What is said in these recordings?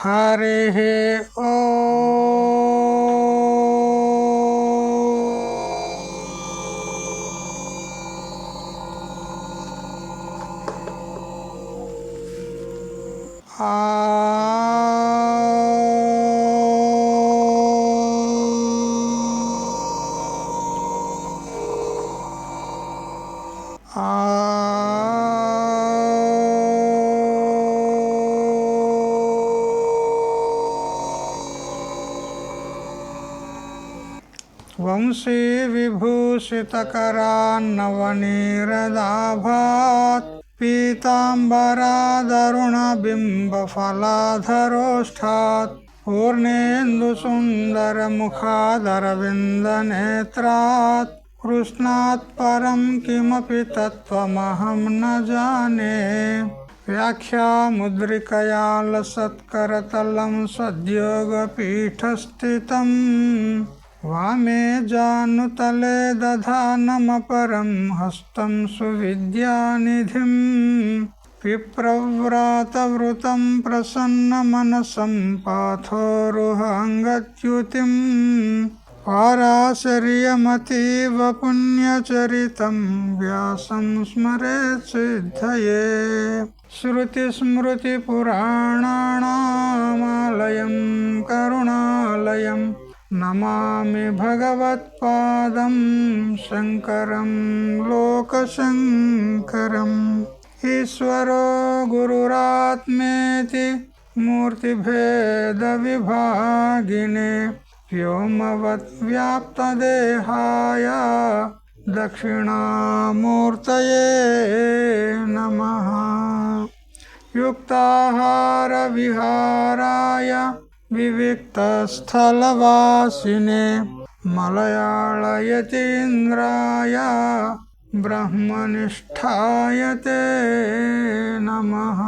హరి వంశీ విభూషితకరాన్నవనీరదాభాత్ పీతాంబరాదరుణబింబఫలాధరోష్ఠాత్ పూర్ణేందుసుందరముఖాదరవిందనేత్రాత్ కృష్ణాత్ పరం కిమపి తత్వమహం న జానే. వ్యాఖ్యాముద్రికయా లసత్కరతలం సద్యోగపీఠస్థితం వామే జానుతలే దధానమపరం హస్తం సువిద్యానిధిం. విప్రవ్రాతవృతం ప్రసన్నమనసం పాథోరుహాంగత్యుతిం పారాశర్యమతీవ పుణ్యచరితం వ్యాసం స్మరేత్ సిద్ధయే. శృతిస్మృతిపురాణానామాలయం కరుణాలయం నమామి భగవత్పాదం శంకరం లోకశంకరం. ఈశ్వరో గురురాత్మేతి మూర్తిభేద విభాగినే వ్యోమవద్వ్యాప్తదేహాయ దక్షిణామూర్తయే నమః. యుక్తాహార విహారాయ వివిక్తస్థలవాసినే మలయాళయతీంద్రాయ బ్రహ్మనిష్ఠాయ తే నమః.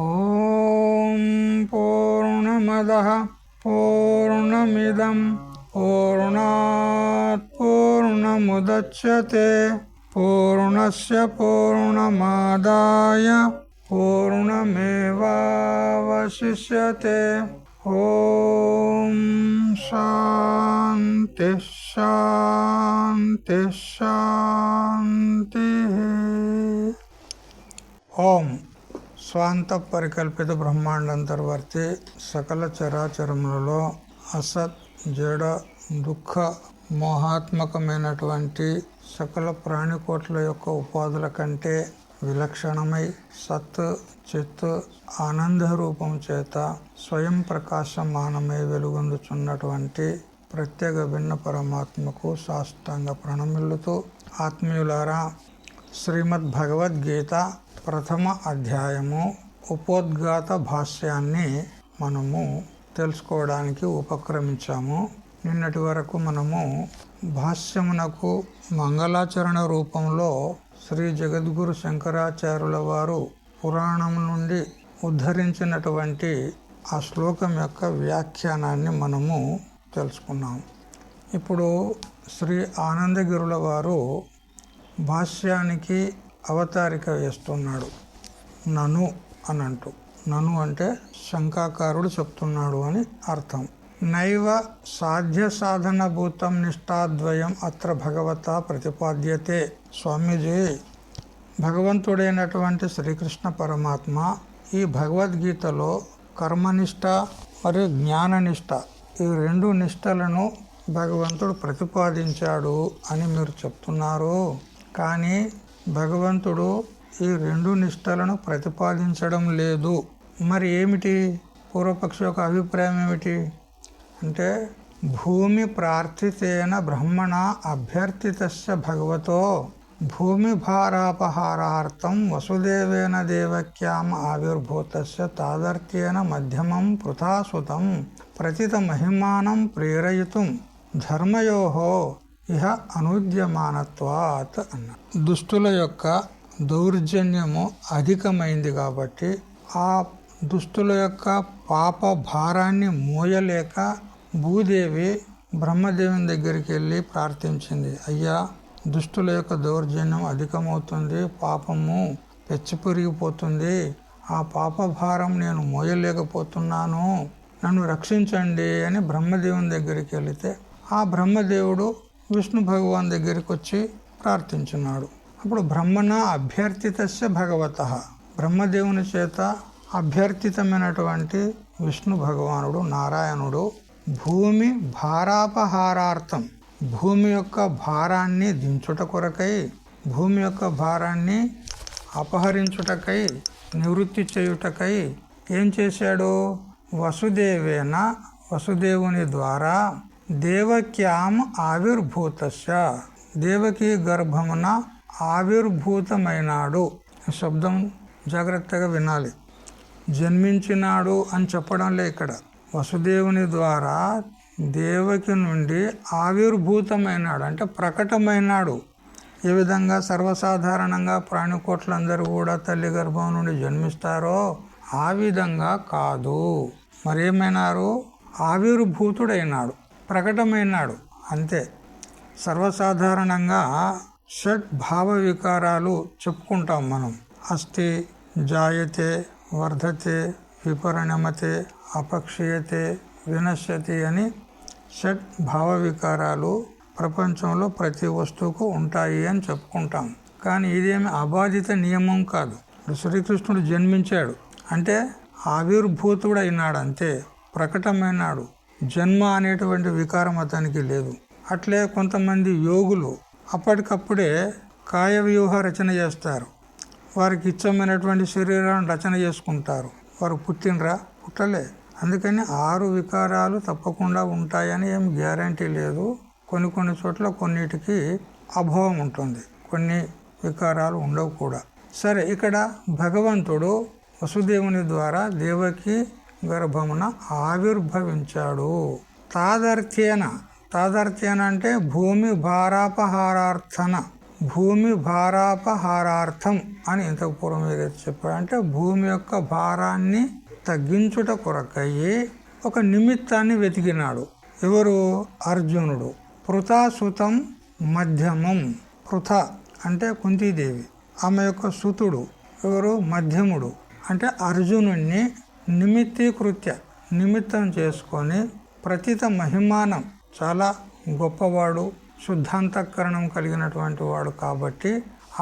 ఓం పూర్ణమదః పూర్ణమిదం పూర్ణాత్ పూర్ణముదచ్యతే పూర్ణస్య పూర్ణమాదాయ పూర్ణమేవావశిష్యతే. ఓం శాంతి శాంతి శాంతి. ఓం స్వాంత పరికల్పిత బ్రహ్మాండంతర్వర్తి సకల చరాచరములలో అసత్ జడ దుఃఖ మోహాత్మకమైనటువంటి సకల ప్రాణికోట్ల యొక్క ఉపాధుల కంటే విలక్షణమై సత్ చిత్ ఆనంద రూపం చేత స్వయం ప్రకాశమానమై వెలుగొందుచున్నటువంటి ప్రత్యేక భిన్న పరమాత్మకు సాష్టాంగ ప్రణమిల్లుతూ, ఆత్మీయులారా, శ్రీమద్ భగవద్గీత ప్రథమ అధ్యాయము ఉపోద్ఘాత భాష్యాన్ని మనము తెలుసుకోవడానికి ఉపక్రమించాము. నిన్నటి వరకు మనము భాష్యమునకు మంగళాచరణ రూపంలో శ్రీ జగద్గురు శంకరాచార్యుల వారు పురాణం నుండి ఉద్ధరించినటువంటి ఆ శ్లోకం యొక్క వ్యాఖ్యానాన్ని మనము తెలుసుకున్నాం. ఇప్పుడు శ్రీ ఆనందగిరుల వారు భాష్యానికి అవతారిక వేస్తున్నాడు. నను అని అంటూ, నను అంటే శంకాకారుడు చెప్తున్నాడు అని అర్థం. నైవ సాధ్య సాధన భూతం నిష్ఠాద్వయం అత్ర భగవత ప్రతిపాద్యతే. స్వామీజీ, భగవంతుడైనటువంటి శ్రీకృష్ణ పరమాత్మ ఈ భగవద్గీతలో కర్మనిష్ట మరియు జ్ఞాననిష్ట ఈ రెండు నిష్టలను భగవంతుడు ప్రతిపాదించాడు అని మీరు చెప్తున్నారు. కానీ భగవంతుడు ఈ రెండు నిష్టలను ప్రతిపాదించడం లేదు. మరి ఏమిటి? పూర్వపక్ష యొక్క అభిప్రాయం ఏమిటి అంటే, భూమి ప్రార్థితేన బ్రహ్మణ అభ్యర్థితస్య భగవతో భూమి భారాపహారార్థం వసుదేవేన దేవక్యాం ఆవిర్భూతస్య తాదర్థ్యేన మధ్యమం పృథాసుతం ప్రతిత మహిమానం ప్రేరయితుం ధర్మయోహో ఇహ అనుద్యమానత్వాత్ అన్న. దుష్టుల యొక్క దౌర్జన్యము అధికమైంది కాబట్టి ఆ దుష్టుల యొక్క పాప భారాన్ని మోయలేక భూదేవి బ్రహ్మదేవుని దగ్గరికి వెళ్ళి ప్రార్థించింది. అయ్యా, దుష్టుల యొక్క దౌర్జన్యం అధికమవుతుంది, పాపము పెచ్చిపెరిగిపోతుంది, ఆ పాపభారం నేను మోయలేకపోతున్నాను, నన్ను రక్షించండి అని బ్రహ్మదేవుని దగ్గరికి వెళితే ఆ బ్రహ్మదేవుడు విష్ణు భగవాన్ దగ్గరికి వచ్చి ప్రార్థించున్నాడు. అప్పుడు బ్రహ్మణ అభ్యర్థితస్య భగవతః, బ్రహ్మదేవుని చేత అభ్యర్థితమైనటువంటి విష్ణు భగవానుడు నారాయణుడు భూమి భారాపహారార్థం, భూమి యొక్క భారాన్ని దించుట కొరకై, భూమి యొక్క భారాన్ని అపహరించుటకై, నివృత్తి చేయుటకై ఏం చేశాడు? వసుదేవేన, వసుదేవుని ద్వారా దేవక్యాం ఆవిర్భూతస్య, దేవకీ గర్భమున ఆవిర్భూతమైనాడు. శబ్దం జాగ్రత్తగా వినాలి. జన్మించినాడు అని చెప్పడంలే ఇక్కడ. వసుదేవుని ద్వారా దేవకి నుండి ఆవిర్భూతమైనాడు అంటే ప్రకటమైనాడు. ఏ విధంగా సర్వసాధారణంగా ప్రాణికోట్లందరూ కూడా తల్లి గర్భం నుండి జన్మిస్తారో ఆ విధంగా కాదు. మరేమైనారు? ఆవిర్భూతుడైనాడు, ప్రకటమైనాడు అంతే. సర్వసాధారణంగా షట్ భావ వికారాలు చెప్పుకుంటాం మనం. అస్థి, జాయతే, వర్ధతే, విపరిణమతే, అపక్షీయతే, వినశ్యతి అని షట్ భావ వికారాలు ప్రపంచంలో ప్రతి వస్తువుకు ఉంటాయి అని చెప్పుకుంటాం. కానీ ఇదేమి అబాధిత నియమం కాదు. ఇప్పుడు శ్రీకృష్ణుడు జన్మించాడు అంటే ఆవిర్భూతుడు అయినాడు అంతే, ప్రకటమైనాడు. జన్మ అనేటువంటి వికారం అతనికి లేదు. అట్లే కొంతమంది యోగులు అప్పటికప్పుడే కాయ వ్యూహ రచన చేస్తారు. వారికి ఇష్టమైనటువంటి శరీరాన్ని రచన చేసుకుంటారు. వారు పుట్టినరా? పుట్టలే. అందుకని 6 వికారాలు తప్పకుండా ఉంటాయని ఏం గ్యారంటీ లేదు. కొన్ని చోట్ల కొన్నిటికి అభావం ఉంటుంది, కొన్ని వికారాలు ఉండవు కూడా. సరే, ఇక్కడ భగవంతుడు వసుదేవుని ద్వారా దేవకి గర్భమున ఆవిర్భవించాడు. తాదర్థ్యేన, తాదర్థ్యేన అంటే భూమి భారాపహారార్థన, భూమి భారాపహారార్థం అని ఇంతకు పూర్వం ఏదైతే చెప్పాడంటే భూమి యొక్క భారాన్ని తగ్గించుట కొరకయ్యి ఒక నిమిత్తాన్ని వెతికినాడు. ఎవరు? అర్జునుడు. పృథాసుతం మధ్యమం, పృథ అంటే కుంతీదేవి, ఆమె యొక్క సుతుడు ఎవరు? మధ్యముడు. అంటే అర్జునుణ్ణి నిమిత్తీకృత్య, నిమిత్తం చేసుకొని ప్రతిత మహిమానం, చాలా గొప్పవాడు, శుద్ధాంతఃకరణం కలిగినటువంటి వాడు కాబట్టి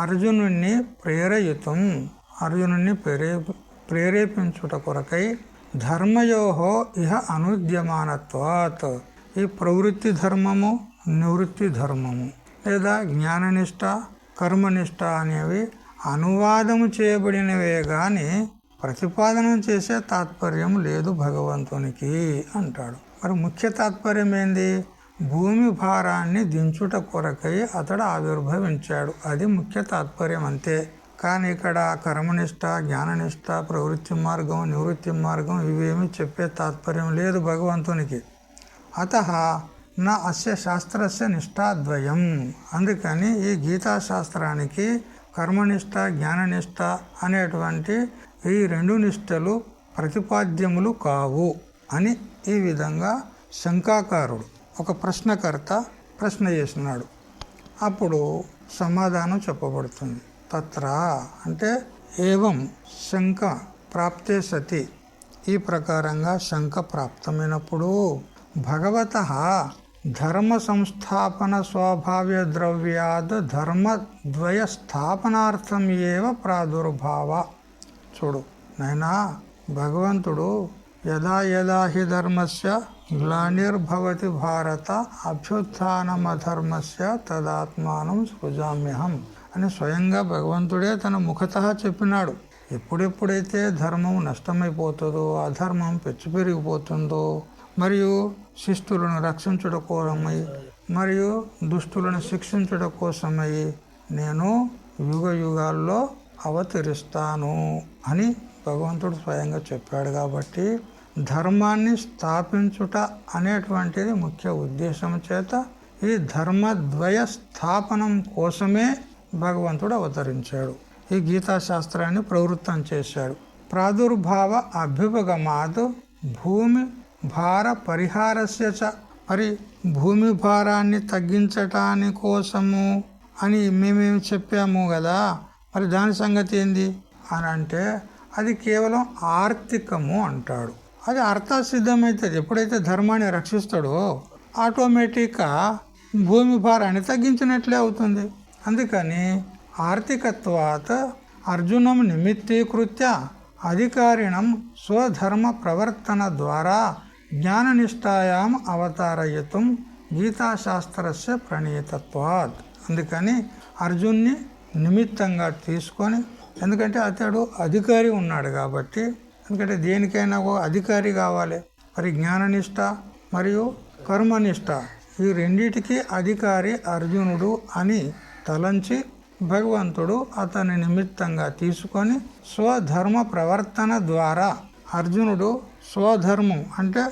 అర్జునుణ్ణి ప్రేరయుతం, అర్జునుణ్ణి ప్రేరేపించుట కొరకై ధర్మయోహో ఇహ అనుద్యమానత్వాత్, ఈ ప్రవృత్తి ధర్మము, నివృత్తి ధర్మము లేదా జ్ఞాననిష్ట, కర్మనిష్ట అనేవి అనువాదము చేయబడినవే గాని ప్రతిపాదనం చేసే తాత్పర్యం లేదు భగవంతునికి అంటాడు. మరి ముఖ్య తాత్పర్యం ఏంది? భూమి భారాన్ని దించుట కొరకై అతడు ఆవిర్భవించాడు. అది ముఖ్య తాత్పర్యం అంతే. కానీ ఇక్కడ కర్మనిష్ట, జ్ఞాననిష్ట, ప్రవృత్తి మార్గం, నివృత్తి మార్గం ఇవేమీ చెప్పే తాత్పర్యం లేదు భగవంతునికి. అతః నా అస్య శాస్త్రస్య నిష్ఠాద్వయం, అందుకని ఈ గీతాశాస్త్రానికి కర్మనిష్ట, జ్ఞాననిష్ట అనేటువంటి ఈ 2 నిష్టలు ప్రతిపాద్యములు కావు అని ఈ విధంగా శంకాకారుడు, ఒక ప్రశ్నకర్త ప్రశ్న చేసినాడు. అప్పుడు సమాధానం చెప్పబడుతుంది. తత్ర అంటే ఏవం శంక ప్రాప్తే సతి, ఈ ప్రకారంగా శంక ప్రాప్తమైనప్పుడు భగవతః ధర్మ సంస్థాపన స్వాభావ్య ద్రవ్యాద్ ధర్మద్వయ స్థాపనార్థం ఏవ ప్రాదుర్భావ. చూడు నైనా, భగవంతుడు యదా యదా హి ధర్మస్య గ్లానిర్భవతి భారత అభ్యుత్థానమధర్మస్య తదాత్మానం సృజామ్యహం అని స్వయంగా భగవంతుడే తన ముఖతః చెప్పినాడు. ఎప్పుడెప్పుడైతే ధర్మం నష్టమైపోతుందో, అధర్మం పెరిగిపోతుందో, మరియు శిష్టులను రక్షించుట కోసమై మరియు దుష్టులను శిక్షించుట కోసమై నేను యుగ యుగాల్లో అవతరిస్తాను అని భగవంతుడు స్వయంగా చెప్పాడు. కాబట్టి ధర్మాన్ని స్థాపించుట అనేటువంటిది ముఖ్య ఉద్దేశం చేత ఈ ధర్మద్వయ స్థాపనం కోసమే భగవంతుడు అవతరించాడు. ఈ గీతాశాస్త్రాన్ని ప్రవృత్తం చేశాడు. ప్రాదుర్భావ అభ్యుపగమాత్ భూమి భార పరిహారస్య చ, మరి భూమి భారాన్ని తగ్గించటాని కోసము అని మేమేమి చెప్పాము కదా, మరి దాని సంగతి ఏంది అని అంటే అది కేవలం ఆర్తికము అంటాడు. అది అర్థసిద్ధమవుతుంది. ఎప్పుడైతే ధర్మాన్ని రక్షిస్తాడో ఆటోమేటిక్గా భూమి భారాన్ని తగ్గించినట్లే అవుతుంది. అందుకని ఆర్తికత్వాత్ అర్జునం నిమిత్తీకృత్య అధికారిణం స్వధర్మ ప్రవర్తన ద్వారా జ్ఞాననిష్టాయాం అవతారయితుం గీతాశాస్త్రస్య ప్రణీతత్వాత్. అందుకని అర్జున్ని నిమిత్తంగా తీసుకొని, ఎందుకంటే అతడు అధికారి ఉన్నాడు కాబట్టి, ఎందుకంటే దేనికైనా ఒక అధికారి కావాలి. మరి జ్ఞాననిష్ట మరియు కర్మనిష్ట ఈ రెండిటికి అధికారి అర్జునుడు అని తలంచి భగవంతుడు అతని నిమిత్తంగా తీసుకొని స్వధర్మ ప్రవర్తన ద్వారా అర్జునుడు స్వధర్మం అంటే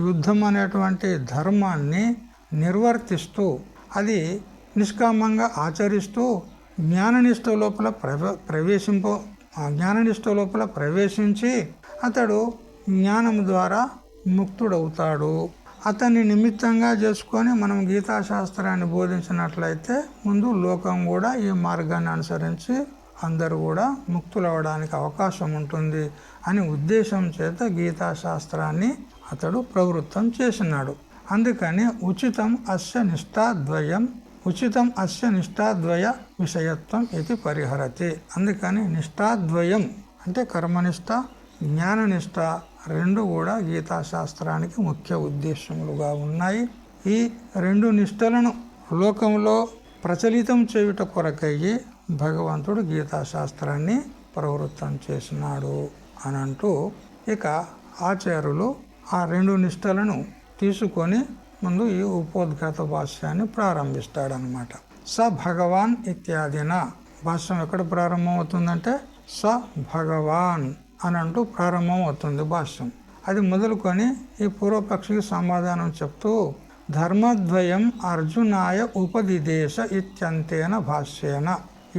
యుద్ధం అనేటువంటి ధర్మాన్ని నిర్వర్తిస్తూ అది నిష్కామంగా ఆచరిస్తూ జ్ఞాననిష్ట లోపల ప్రవేశించి అతడు జ్ఞానం ద్వారా ముక్తుడవుతాడు. అతన్ని నిమిత్తంగా చేసుకొని మనం గీతాశాస్త్రాన్ని బోధించినట్లయితే ముందు లోకం కూడా ఈ మార్గాన్ని అనుసరించి అందరూ కూడా ముక్తులవడానికి అవకాశం ఉంటుంది అని ఉద్దేశం చేత గీతాశాస్త్రాన్ని అతడు ప్రవృత్తం చేసినాడు. అందుకని ఉచితం అస్య నిష్ఠాద్వయ విషయత్వం ఇది పరిహరతి. అందుకని నిష్ఠాద్వయం అంటే కర్మనిష్ట జ్ఞాననిష్ట రెండు కూడా గీతాశాస్త్రానికి ముఖ్య ఉద్దేశములుగా ఉన్నాయి. ఈ రెండు నిష్టలను లోకంలో ప్రచలితం చేయుట కొరకయ్యి భగవంతుడు గీతాశాస్త్రాన్ని ప్రవృత్తం చేసినాడు అని అంటూ ఇక ఆచార్యులు ఆ రెండు నిష్టలను తీసుకొని ముందు ఈ ఉపోద్ఘాత భాష్యాన్ని ప్రారంభిస్తాడనమాట. స భగవాన్ ఇత్యాదిన భాష్యం ఎక్కడ ప్రారంభం అవుతుందంటే స భగవాన్ అని అంటూ ప్రారంభం అవుతుంది భాష్యం. అది మొదలుకొని ఈ పూర్వపక్షికి సమాధానం చెప్తూ ధర్మద్వయం అర్జునాయ ఉపదిదేశ ఇత్యంతేన భాష్యేన,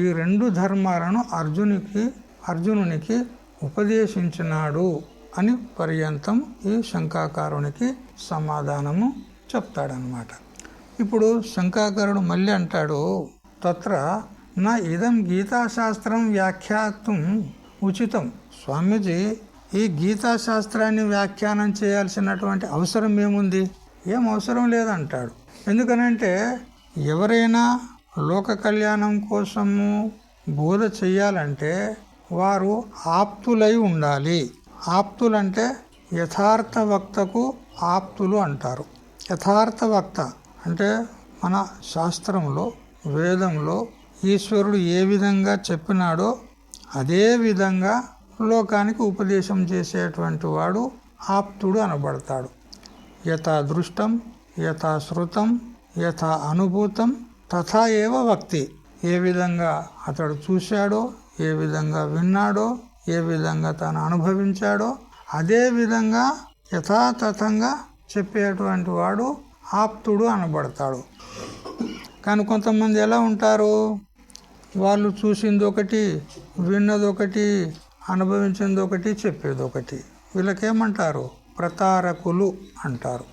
ఈ రెండు ధర్మాలను అర్జునునికి ఉపదేశించినాడు అని పర్యంతం ఈ శంకాకారునికి సమాధానము చెప్తాడనమాట. ఇప్పుడు శంకాకారుడు మళ్ళీ అంటాడు, తత్ర నా ఇదం గీతాశాస్త్రం వ్యాఖ్యాతం ఉచితం. స్వామీజీ, ఈ గీతాశాస్త్రాన్ని వ్యాఖ్యానం చేయాల్సినటువంటి అవసరం ఏముంది? ఏం అవసరం లేదంటాడు. ఎందుకనంటే ఎవరైనా లోక కళ్యాణం కోసము బోధ చెయ్యాలంటే వారు ఆప్తులై ఉండాలి. ఆప్తులంటే యథార్థ వక్తకు ఆప్తులు అంటారు. యథార్థ వక్త అంటే మన శాస్త్రంలో వేదంలో ఈశ్వరుడు ఏ విధంగా చెప్పినాడో అదే విధంగా లోకానికి ఉపదేశం చేసేటువంటి వాడు ఆప్తుడు అనబడతాడు. యథా దృష్టం యథా శృతం యథా అనుభూతం తథా ఏవ వక్తి. ఏ విధంగా అతడు చూశాడో, ఏ విధంగా విన్నాడో, ఏ విధంగా తాను అనుభవించాడో అదే విధంగా యథాతథంగా చెప్పేటువంటి వాడు ఆప్తుడు అనబడతాడు. కానీ కొంతమంది ఎలా ఉంటారు, వాళ్ళు చూసింది ఒకటి, విన్నది ఒకటి, అనుభవించింది ఒకటి, చెప్పేది ఒకటి. వీళ్ళకేమంటారు? ప్రతారకులు అంటారు,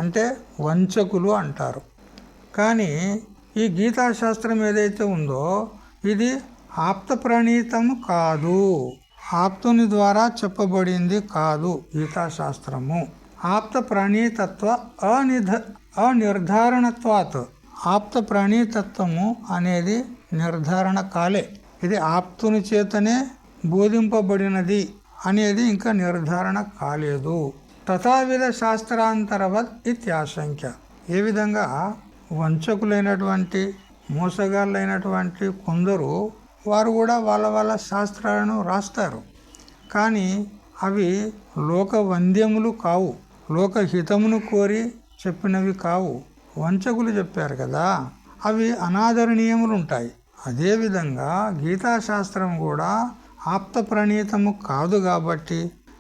అంటే వంచకులు అంటారు. కానీ ఈ గీతాశాస్త్రం ఏదైతే ఉందో ఇది ఆప్త ప్రణీతం కాదు, ఆప్తుని ద్వారా చెప్పబడింది కాదు గీతాశాస్త్రము. ఆప్త ప్రణీతత్వ అనిర్ధారణత్వాత్, ఆప్త ప్రణీతత్వము అనేది నిర్ధారణ కాలే. ఇది ఆప్తుని చేతనే బోధింపబడినది అనేది ఇంకా నిర్ధారణ కాలేదు. తథావిధ శాస్త్రాంతరవత్ ఇత్యాశంక్య. ఏ విధంగా వంచకులైనటువంటి మోసగాళ్ళైనటువంటి కొందరు వారు కూడా వాళ్ళ శాస్త్రాలను రాస్తారు, కానీ అవి లోకవంద్యములు కావు, లోకహితమును కోరి చెప్పినవి కావు. వంచకులు చెప్పారు కదా, అవి అనాదరణీయములు ఉంటాయి. అదేవిధంగా గీతాశాస్త్రం కూడా ఆప్త ప్రణీతము కాదు కాబట్టి,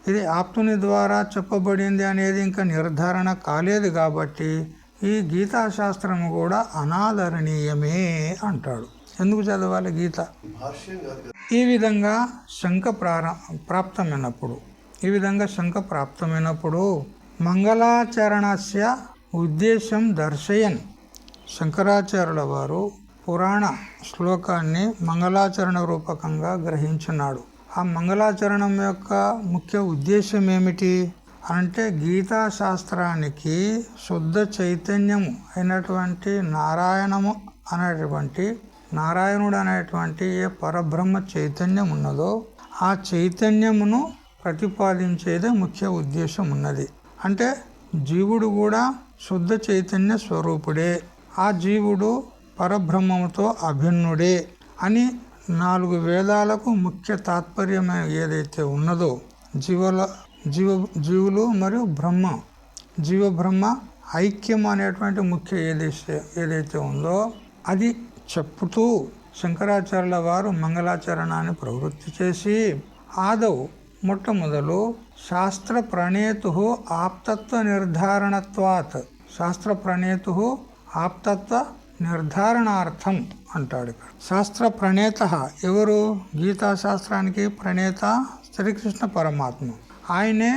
ఇది ఆప్తుని ద్వారా చెప్పబడింది అనేది ఇంకా నిర్ధారణ కాలేదు కాబట్టి ఈ గీతాశాస్త్రం కూడా అనాదరణీయమే అంటాడు. ఎందుకు చదవాలి గీత? ఈ విధంగా శంక ప్రాప్తమైనప్పుడు మంగళాచరణస్య ఉద్దేశం దర్శయన్. శంకరాచార్యుల వారు పురాణ శ్లోకాన్ని మంగళాచరణ రూపకంగా గ్రహించినాడు. ఆ మంగళాచరణం యొక్క ముఖ్య ఉద్దేశం ఏమిటి అంటే గీతా శాస్త్రానికి శుద్ధ చైతన్యము అయినటువంటి నారాయణుడు అనేటువంటి ఏ పరబ్రహ్మ చైతన్యం ఉన్నదో ఆ చైతన్యమును ప్రతిపాదించేదే ముఖ్య ఉద్దేశం ఉన్నది. అంటే జీవుడు కూడా శుద్ధ చైతన్య స్వరూపుడే, ఆ జీవుడు పరబ్రహ్మముతో అభిన్నుడే అని 4 వేదాలకు ముఖ్య తాత్పర్యం ఏదైతే ఉన్నదో జీవులు మరియు జీవ బ్రహ్మ ఐక్యం అనేటువంటి ముఖ్య ఏదైతే ఉందో అది చెప్పుతూ శంకరాచార్యుల వారు మంగళాచరణాన్ని ప్రవృత్తి చేసి మొట్టమొదలు శాస్త్ర ప్రణేతు ఆప్తత్వ నిర్ధారణత్వాత్ శాస్త్ర ప్రణేతు ఆప్తత్వ నిర్ధారణార్థం అంటాడు. శాస్త్ర ప్రణేత ఎవరు? గీతా శాస్త్రానికి ప్రణేత శ్రీకృష్ణ పరమాత్మ. ఆయనే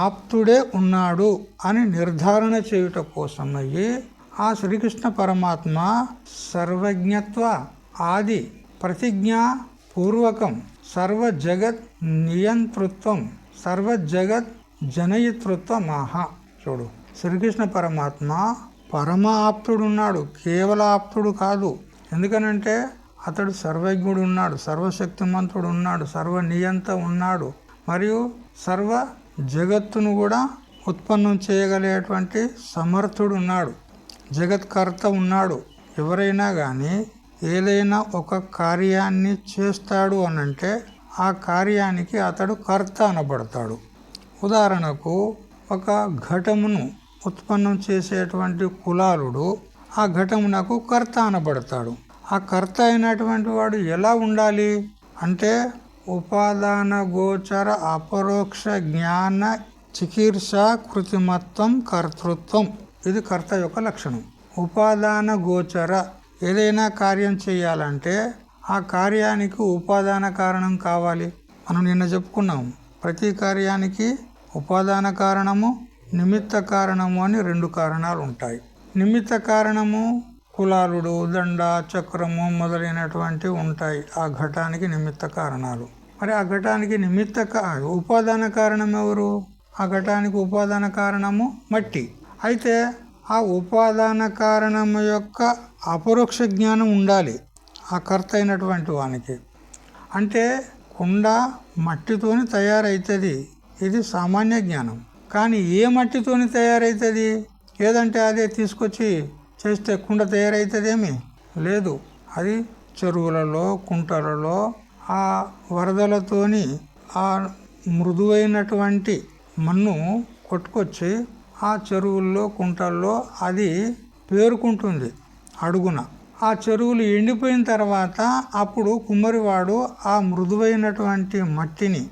ఆప్తుడే ఉన్నాడు అని నిర్ధారణ చేయుట కోసమయ్యి ఆ శ్రీకృష్ణ పరమాత్మ సర్వజ్ఞత్వ ఆది ప్రతిజ్ఞా పూర్వకం సర్వ జగత్ నియంతృత్వం సర్వ జగత్ జనయితృత్వం చూడు, శ్రీకృష్ణ పరమాత్మ పరమ ఆప్తుడు ఉన్నాడు, కేవల ఆప్తుడు కాదు. ఎందుకనంటే అతడు సర్వజ్ఞుడు ఉన్నాడు, సర్వశక్తిమంతుడు ఉన్నాడు, సర్వనియంత ఉన్నాడు, మరియు సర్వ జగత్తును కూడా ఉత్పన్నం చేయగలిగేటువంటి సమర్థుడు ఉన్నాడు, జగత్కర్త ఉన్నాడు. ఎవరైనా కానీ ఏదైనా ఒక కార్యాన్ని చేస్తాడు అనంటే ఆ కార్యానికి అతడు కర్త అనబడతాడు. ఉదాహరణకు ఒక ఘటమును ఉత్పన్నం చేసేటువంటి కులాలుడు ఆ ఘటమునకు కర్త అనబడతాడు. ఆ కర్త అయినటువంటి వాడు ఎలా ఉండాలి అంటే ఉపాదాన గోచర అపరోక్ష జ్ఞాన చికీర్ష కృతిమత్వం కర్తృత్వం. ఇది కర్త యొక్క లక్షణం. ఉపాదాన గోచర ఏదైనా కార్యం చేయాలంటే ఆ కార్యానికి ఉపాదాన కారణం కావాలి. మనం నిన్న చెప్పుకున్నాం, ప్రతి కార్యానికి ఉపాదాన కారణము నిమిత్త కారణము అని 2 కారణాలు ఉంటాయి. నిమిత్త కారణము కులాలుడు, దండ, చక్రము మొదలైనటువంటి ఉంటాయి ఆ ఘటానికి నిమిత్త కారణాలు. మరి ఆ ఘటానికి ఉపాదాన కారణం ఎవరు? ఆ ఘటానికి ఉపాదాన కారణము మట్టి. అయితే ఆ ఉపాదాన కారణము యొక్క అపరోక్ష జ్ఞానం ఉండాలి ఆ కర్త అయినటువంటి వానికి. అంటే కుండ మట్టితోని తయారైతుంది, ఇది సామాన్య జ్ఞానం. కానీ ఏ మట్టితోని తయారైతుంది? ఏదంటే అదే తీసుకొచ్చి చేస్తే కుండ తయారైతుందేమీ లేదు. అది చెరువులలో, కుంటలలో ఆ వరదలతోని ఆ మృదువైనటువంటి మన్ను కొట్టుకొచ్చి ఆ చెరువుల్లో, కుంటల్లో అది పేరుకుంటుంది అడుగున. ఆ చెరువులు ఎండిపోయిన తర్వాత అప్పుడు కుమ్మరివాడు ఆ మృదువైనటువంటి మట్టిని,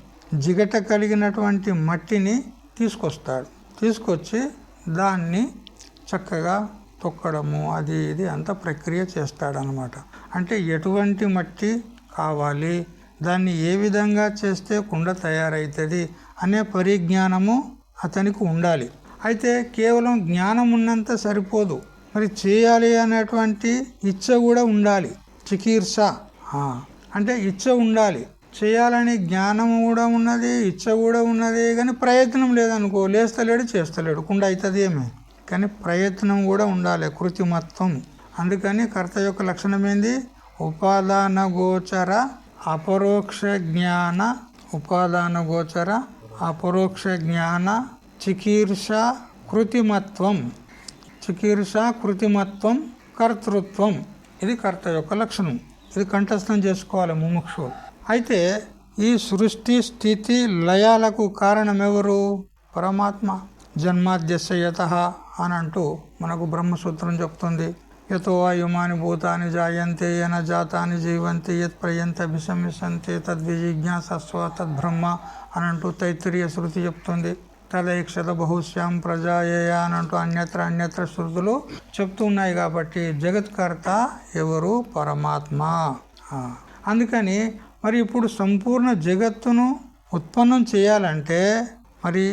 జిగట కలిగినటువంటి మట్టిని తీసుకొచ్చి దాన్ని చక్కగా తొక్కడము అది ఇది అంత ప్రక్రియ చేస్తాడనమాట. అంటే ఎటువంటి మట్టి కావాలి, దాన్ని ఏ విధంగా చేస్తే కుండ తయారవుతుంది అనే పరిజ్ఞానము అతనికి ఉండాలి. అయితే కేవలం జ్ఞానం ఉన్నంత సరిపోదు, మరి చేయాలి అనేటువంటి ఇచ్చ కూడా ఉండాలి. చికీర్ష అంటే ఇచ్చ ఉండాలి. చేయాలని జ్ఞానం కూడా ఉన్నది, ఇచ్చ కూడా ఉన్నది, కానీ ప్రయత్నం లేదనుకో, లేస్తలేడు, చేస్తలేడు, కుండ అవుతుంది ఏమి. కానీ ప్రయత్నం కూడా ఉండాలి, కృతిమత్వం. అందుకని కర్త యొక్క లక్షణం ఏంది? ఉపాదాన గోచర అపరోక్ష జ్ఞాన అపరోక్ష జ్ఞాన చికీర్ష కృతిమత్వం కర్తృత్వం. ఇది కర్త యొక్క లక్షణం. ఇది కంఠస్థం చేసుకోవాలి ముముక్షువు. అయితే ఈ సృష్టి స్థితి లయాలకు కారణం ఎవరు? పరమాత్మ. జన్మాద్యస్య యతః అని అంటూ మనకు బ్రహ్మసూత్రం చెప్తుంది. యతో వాయుమాని భూతాని జాయంతే యన జాతాని జీవంతి యత్ ప్రయంత విషమిషంతే తద్విజిజ్ఞాసస్వ తద్బ్రహ్మ అని అంటూ తైత్తిరీయ శృతి చెప్తుంది. తదైక్షత బహుశ్యాం ప్రజాయేయ అని అంటూ అన్యత్ర శృతులు చెప్తున్నాయి. కాబట్టి జగత్కర్త ఎవరు? పరమాత్మ. అందుకని మరి ఇప్పుడు సంపూర్ణ జగత్తును ఉత్పన్నం చేయాలంటే మరి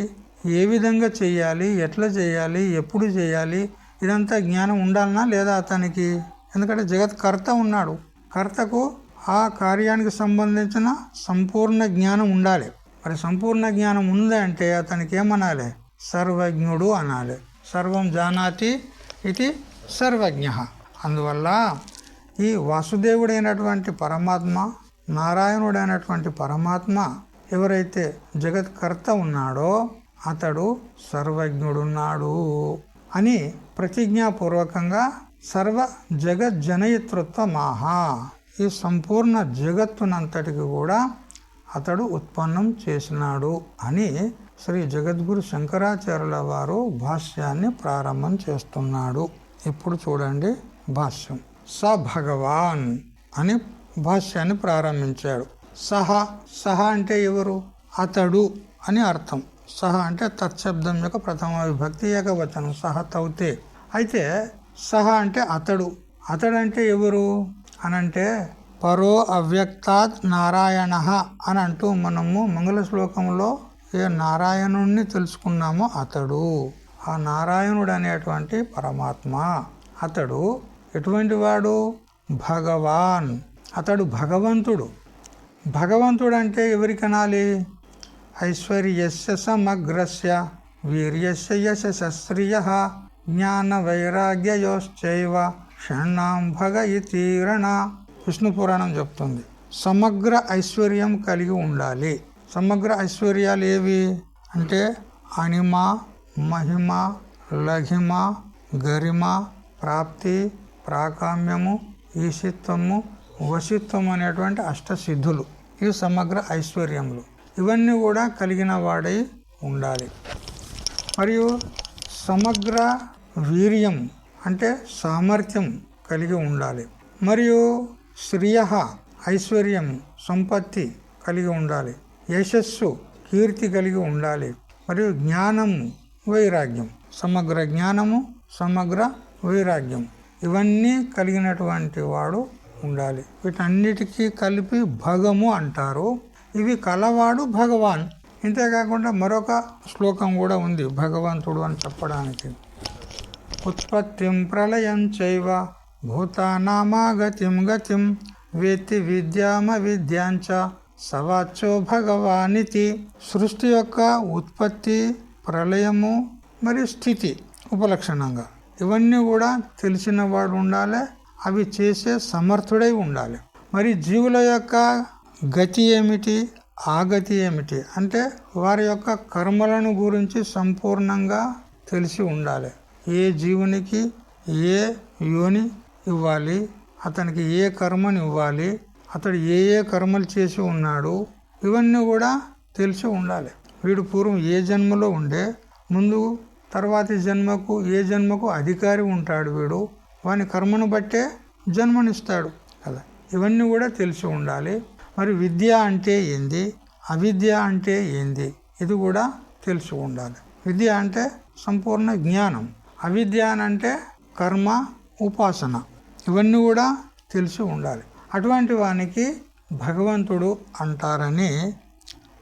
ఏ విధంగా చేయాలి, ఎట్లా చేయాలి, ఎప్పుడు చేయాలి, ఇదంతా జ్ఞానం ఉండాలనా లేదా అతనికి? ఎందుకంటే జగత్కర్త ఉన్నాడు. కర్తకు ఆ కార్యానికి సంబంధించిన సంపూర్ణ జ్ఞానం ఉండాలి. మరి సంపూర్ణ జ్ఞానం ఉంది అంటే అతనికి ఏమనాలి? సర్వజ్ఞుడు అనాలి. సర్వం జానాతి ఇది సర్వజ్ఞ. అందువల్ల ఈ వాసుదేవుడైనటువంటి పరమాత్మ, నారాయణుడైనటువంటి పరమాత్మ ఎవరైతే జగత్కర్త ఉన్నాడో అతడు సర్వజ్ఞుడున్నాడు అని ప్రతిజ్ఞాపూర్వకంగా సర్వ జగజ్జనయితృత్వమాహా, ఈ సంపూర్ణ జగత్తునంతటికి కూడా అతడు ఉత్పన్నం చేసినాడు అని శ్రీ జగద్గురు శంకరాచార్యుల వారు భాష్యాన్ని ప్రారంభం చేస్తున్నాడు. ఇప్పుడు చూడండి భాష్యం. స భగవాన్ అని భాష్యాన్ని ప్రారంభించాడు. సహ అంటే ఎవరు? అతడు అని అర్థం. సహ అంటే తత్శబ్దం యొక్క ప్రథమ విభక్తి ఏకవచనం, సహ తౌతే. అయితే సహ అంటే అతడు. అతడంటే ఎవరు అనంటే పరో అవ్యక్తాత్ నారాయణ అని అంటూ మనము మంగళ శ్లోకంలో ఏ నారాయణుణ్ణి తెలుసుకున్నామో అతడు, ఆ నారాయణుడు అనేటువంటి పరమాత్మ. అతడు ఎటువంటి వాడు? భగవాన్. అతడు భగవంతుడు. భగవంతుడు అంటే ఎవరికనాలి? ఐశ్వర్యస్య సమగ్రస్య వీర్యస్య యశస్శ్రియః జ్ఞాన వైరాగ్యయోశ్చైవ షణ్ణాం భగ ఇతీరణ. విష్ణు పురాణం చెప్తుంది. సమగ్ర ఐశ్వర్యం కలిగి ఉండాలి. సమగ్ర ఐశ్వర్యాలు ఏవి అంటే అణిమ, మహిమ, లఘిమ, గరిమ, ప్రాప్తి, ప్రాకామ్యము, ఈశిత్వము, వశిత్వం అనేటువంటి అష్టసిద్ధులు. ఇవి సమగ్ర ఐశ్వర్యములు. ఇవన్నీ కూడా కలిగిన వాడై ఉండాలి. మరియు సమగ్ర వీర్యం అంటే సామర్థ్యం కలిగి ఉండాలి. మరియు శ్రియ ఐశ్వర్యం, సంపత్తి కలిగి ఉండాలి. యశస్సు, కీర్తి కలిగి ఉండాలి. మరియు జ్ఞానము, వైరాగ్యం, సమగ్ర జ్ఞానము, సమగ్ర వైరాగ్యం, ఇవన్నీ కలిగినటువంటి వాడు ఉండాలి. వీటన్నిటికీ కలిపి భగము అంటారు. ఇవి కలవాడు భగవాన్. ఇంతేకాకుండా మరొక శ్లోకం కూడా ఉంది భగవంతుడు అని చెప్పడానికి. ఉత్పత్తిం ప్రళయం చైవ భూతానామాగతిం గతిం వేత్తి విద్యామ విద్యాంచ సవాచో భగవానితి. సృష్టి యొక్క ఉత్పత్తి, ప్రళయము మరియు స్థితి ఉపలక్షణంగా ఇవన్నీ కూడా తెలిసిన వాడు ఉండాలి. అవి చేసే సమర్థుడై ఉండాలి. మరి జీవుల యొక్క గతి ఏమిటి, ఆగతి ఏమిటి అంటే వారి యొక్క కర్మలను గురించి సంపూర్ణంగా తెలిసి ఉండాలి. ఏ జీవునికి ఏ యోని ఇవ్వాలి, అతనికి ఏ కర్మని ఇవ్వాలి, అతడు ఏ ఏ కర్మలు చేసి ఉన్నాడు, ఇవన్నీ కూడా తెలిసి ఉండాలి. వీడు పూర్వం ఏ జన్మలో ఉండే, ముందు తర్వాతి జన్మకు ఏ జన్మకు అధికారి ఉంటాడు, వీడు వాని కర్మను బట్టే జన్మనిస్తాడు కదా. ఇవన్నీ కూడా తెలిసి ఉండాలి. మరి విద్య అంటే ఏంది, అవిద్య అంటే ఏంది, ఇది కూడా తెలిసి ఉండాలి. విద్య అంటే సంపూర్ణ జ్ఞానం, అవిద్య అంటే కర్మ, ఉపాసన, ఇవన్నీ కూడా తెలిసి ఉండాలి. అటువంటి వానికి భగవంతుడు అంటారని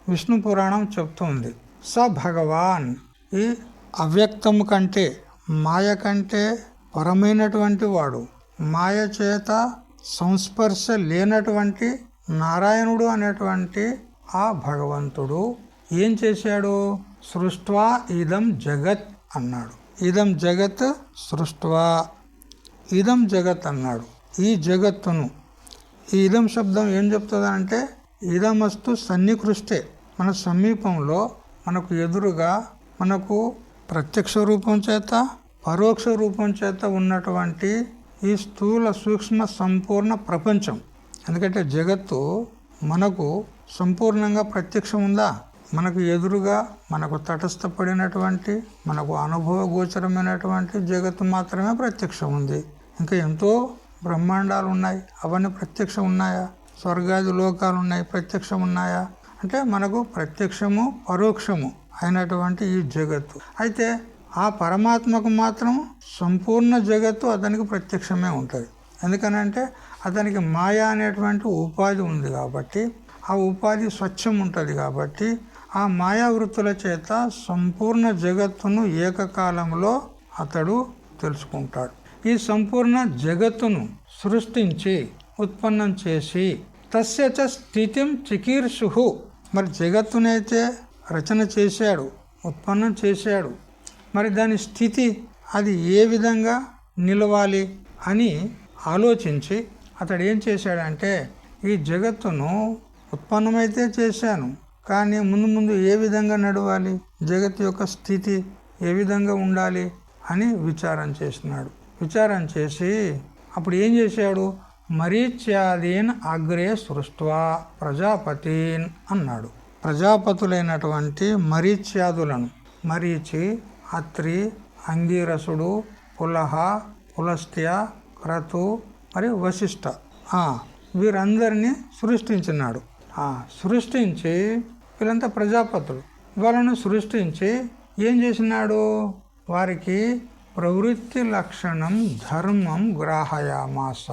విష్ణు పురాణం చెప్తుంది. స భగవాన్, ఈ అవ్యక్తం కంటే, మాయ కంటే పరమైనటువంటి వాడు, మాయ చేత సంస్పర్శ లేనటువంటి నారాయణుడు అనేటువంటి ఆ భగవంతుడు ఏం చేశాడు? సృష్ట్వా ఇదం జగత్ అన్నాడు. ఇదం జగత్ సృష్ట్వా, ఇదం జగత్ అన్నాడు. ఈ జగత్తును, ఈ ఇదం శబ్దం ఏం చెప్తుందంటే ఇదమస్తు సన్నికృష్టే, మన సమీపంలో మనకు ఎదురుగా మనకు ప్రత్యక్ష రూపం చేత పరోక్ష రూపం చేత ఉన్నటువంటి ఈ స్థూల సూక్ష్మ సంపూర్ణ ప్రపంచం. ఎందుకంటే జగత్తు మనకు సంపూర్ణంగా ప్రత్యక్షం ఉందా? మనకు ఎదురుగా మనకు తటస్థపడినటువంటి మనకు అనుభవ గోచరమైనటువంటి జగత్తు మాత్రమే ప్రత్యక్షం ఉంది. ఇంకా ఎంతో బ్రహ్మాండాలు ఉన్నాయి, అవన్నీ ప్రత్యక్షం ఉన్నాయా? స్వర్గాది లోకాలు ఉన్నాయి, ప్రత్యక్షం ఉన్నాయా? అంటే మనకు ప్రత్యక్షము పరోక్షము అయినటువంటి ఈ జగత్తు. అయితే ఆ పరమాత్మకు మాత్రం సంపూర్ణ జగత్తు అతనికి ప్రత్యక్షమే ఉంటుంది. ఎందుకనంటే అతనికి మాయా అనేటువంటి ఉపాధి ఉంది కాబట్టి, ఆ ఉపాధి స్వచ్ఛం ఉంటుంది కాబట్టి ఆ మాయావృత్తుల చేత సంపూర్ణ జగత్తును ఏకకాలంలో అతడు తెలుసుకుంటాడు. ఈ సంపూర్ణ జగత్తును సృష్టించి ఉత్పన్నం చేసి తస్య చ స్థితిం చికీర్షు. మరి జగత్తునైతే రచన చేశాడు, ఉత్పన్నం చేశాడు, మరి దాని స్థితి అది ఏ విధంగా నిలవాలి అని ఆలోచించి అతడు ఏం చేశాడంటే, ఈ జగత్తును ఉత్పన్నమైతే చేశాను, కానీ ముందు ముందు ఏ విధంగా నడవాలి, జగత్తు యొక్క స్థితి ఏ విధంగా ఉండాలి అని విచారం చేసినాడు. విచారం చేసి అప్పుడు ఏం చేశాడు, మరీచ్యాదీన్ అగ్రే సృష్ట్వా ప్రజాపతీన్ అన్నాడు. ప్రజాపతులైనటువంటి మరీచ్యాదులను, మరీచి, అత్రి, అంగీరసుడు, పులహ, పులస్త్య, క్రతు మరియు వశిష్ఠ, వీరందరినీ సృష్టించినాడు. సృష్టించి వీళ్ళంతా ప్రజాపతులు, వాళ్ళను సృష్టించి ఏం చేసినాడు, వారికి ప్రవృత్తి లక్షణం ధర్మం గ్రాహయామాస,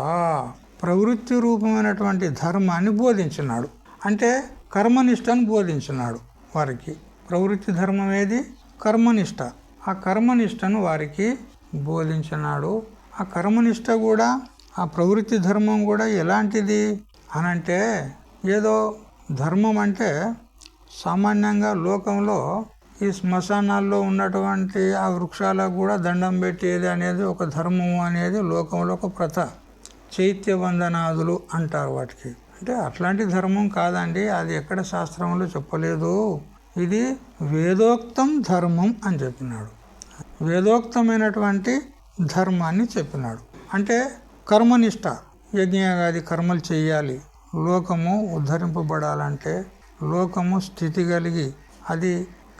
ప్రవృత్తి రూపమైనటువంటి ధర్మాన్ని బోధించినాడు. అంటే కర్మనిష్టను బోధించినాడు. వారికి ప్రవృత్తి ధర్మం ఏది, కర్మనిష్ట. ఆ కర్మనిష్టను వారికి బోధించినాడు. ఆ కర్మనిష్ట కూడా, ఆ ప్రవృత్తి ధర్మం కూడా ఎలాంటిది అనంటే, ఏదో ధర్మం అంటే సామాన్యంగా లోకంలో ఈ శ్మశానాల్లో ఉన్నటువంటి ఆ వృక్షాలకు కూడా దండం పెట్టేది అనేది ఒక ధర్మము అనేది లోకంలో ఒక ప్రథ. చైత్యవందనాదులు అంటారు వాటికి. అంటే అట్లాంటి ధర్మం కాదండి, అది ఎక్కడ శాస్త్రంలో చెప్పలేదు. ఇది వేదోక్తం ధర్మం అని చెప్పినాడు. వేదోక్తమైనటువంటి ధర్మాన్ని చెప్పినాడు. అంటే కర్మనిష్ట, యజ్ఞయాగాది కర్మలు చేయాలి. లోకము ఉద్ధరింపబడాలంటే, లోకము స్థితి కలిగి అది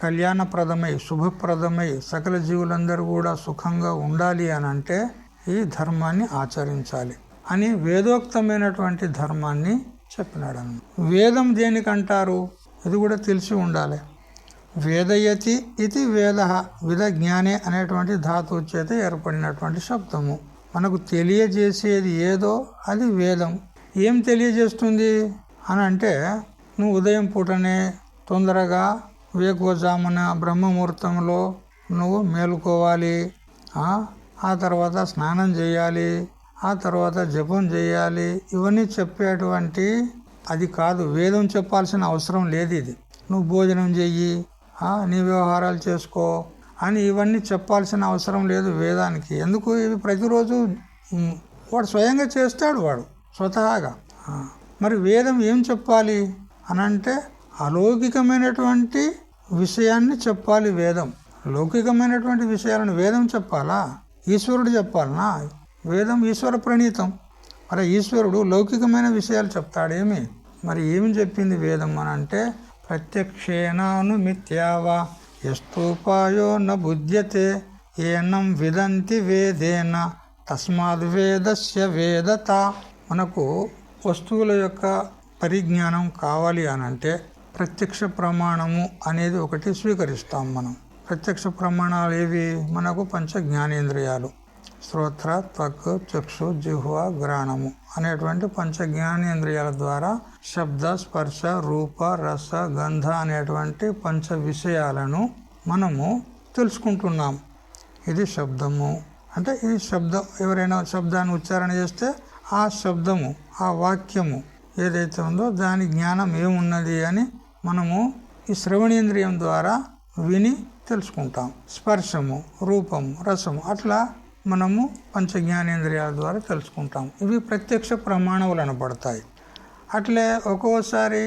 కళ్యాణప్రదమై శుభప్రదమై సకల జీవులందరూ కూడా సుఖంగా ఉండాలి అని అంటే ఈ ధర్మాన్ని ఆచరించాలి అని వేదోక్తమైనటువంటి ధర్మాన్ని చెప్పినాడు. వేదం దేనికంటారు ఇది కూడా తెలిసి ఉండాలి. వేదయతి ఇది వేద, విద జ్ఞానే అనేటువంటి ధాతువు చేత ఏర్పడినటువంటి శబ్దము. మనకు తెలియజేసేది ఏదో అది వేదం. ఏం తెలియజేస్తుంది అని అంటే, నువ్వు ఉదయం పూటనే తొందరగా వేకువజామున బ్రహ్మముహూర్తంలో నువ్వు మేలుకోవాలి, ఆ తర్వాత స్నానం చేయాలి, ఆ తర్వాత జపం చేయాలి, ఇవన్నీ చెప్పేటువంటి అది కాదు. వేదం చెప్పాల్సిన అవసరం లేదు. ఇది నువ్వు భోజనం చెయ్యి, నీ వ్యవహారాలు చేసుకో అని ఇవన్నీ చెప్పాల్సిన అవసరం లేదు వేదానికి. ఎందుకు, ఇవి ప్రతిరోజు వాడు స్వయంగా చేస్తాడు, వాడు స్వతహాగా. మరి వేదం ఏం చెప్పాలి అనంటే, అలౌకికమైనటువంటి విషయాన్ని చెప్పాలి వేదం. లౌకికమైనటువంటి విషయాలను వేదం చెప్పాలా, ఈశ్వరుడు చెప్పాలనా? వేదం ఈశ్వర ప్రణీతం. మరి ఈశ్వరుడు లౌకికమైన విషయాలు చెప్తాడేమి? మరి ఏమి చెప్పింది వేదం అని అంటే, ప్రత్యక్షేనాను మిథ్యావా యస్తూపాయో న బుధ్యతే ఏనం విదంతి వేదేన తస్మాద్ వేదస్య వేదత. మనకు వస్తువుల యొక్క పరిజ్ఞానం కావాలి అనంటే ప్రత్యక్ష ప్రమాణము అనేది ఒకటి స్వీకరిస్తాం మనం. ప్రత్యక్ష ప్రమాణాలు ఏవి? మనకు పంచ జ్ఞానేంద్రియాలు, శ్రోత్ర, త్వక్, చక్షు, జిహ్వ, గ్రాణము అనేటువంటి పంచ జ్ఞానేంద్రియాల ద్వారా శబ్ద, స్పర్శ, రూప, రస, గంధ అనేటువంటి పంచ విషయాలను మనము తెలుసుకుంటున్నాం. ఇది శబ్దము అంటే, ఇది శబ్దం. ఎవరైనా శబ్దాన్ని ఉచ్చారణ చేస్తే ఆ శబ్దము, ఆ వాక్యము ఏదైతే ఉందో దాని జ్ఞానం ఏమున్నది అని మనము ఈ శ్రవణేంద్రియం ద్వారా విని తెలుసుకుంటాం. స్పర్శము, రూపము, రసము అట్లా మనము పంచ జ్ఞానేంద్రియాల ద్వారా తెలుసుకుంటాం. ఇవి ప్రత్యక్ష ప్రమాణములు అనబడతాయి. అట్లే ఒక్కోసారి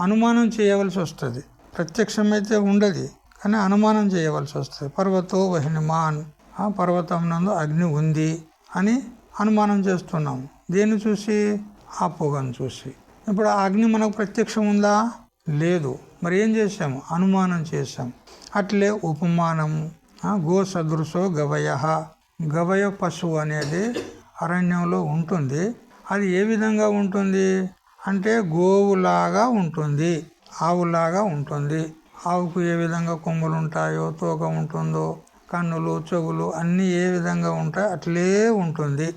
అనుమానం చేయవలసి వస్తుంది. ప్రత్యక్షమైతే ఉండదు, కానీ అనుమానం చేయవలసి వస్తుంది. పర్వతో వహినిమాన్, ఆ పర్వతం నందు అగ్ని ఉంది అని అనుమానం చేస్తున్నాం. దేన్ని చూసి? ఆ పొగను చూసి. ఇప్పుడు ఆ అగ్ని మనకు ప్రత్యక్షం ఉందా? లేదు. మరి ఏం చేసాము? అనుమానం చేసాం. అట్లే ఉపమానము, గో సదృశో గవయ, గవయ పశువు అనేది అరణ్యంలో ఉంటుంది. అది ఏ విధంగా ఉంటుంది అంటే, గోవులాగా ఉంటుంది, ఆవులాగా ఉంటుంది. ఆవుకు ఏ విధంగా కొమ్ములు ఉంటాయో, తోక ఉంటుందో, కన్నులు, చెవులు అన్నీ ఏ విధంగా ఉంటాయో అట్లే ఉంటుంది.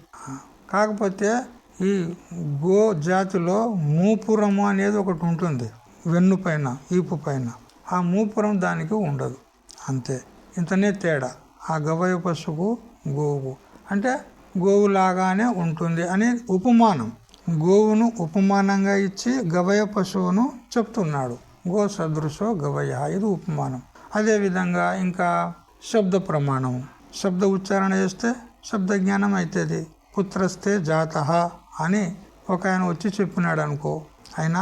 కాకపోతే ఈ గో జాతిలో మూపురము అనేది ఒకటి ఉంటుంది, వెన్ను పైన, ఈపు పైన. ఆ మూపురం దానికి ఉండదు, అంతే. ఇంతనే తేడా ఆ గవయ పశువుకు గోవు. అంటే గోవులాగానే ఉంటుంది అనే ఉపమానం. గోవును ఉపమానంగా ఇచ్చి గవయ పశువును చెప్తున్నాడు. గో సదృశో గవయ, ఇది ఉపమానం. అదేవిధంగా ఇంకా శబ్ద ప్రమాణం, శబ్ద ఉచ్చారణ చేస్తే శబ్ద జ్ఞానం అవుతుంది. పుత్రస్తే జాతః అని ఒక ఆయన వచ్చి చెప్పినాడు అనుకో, అయినా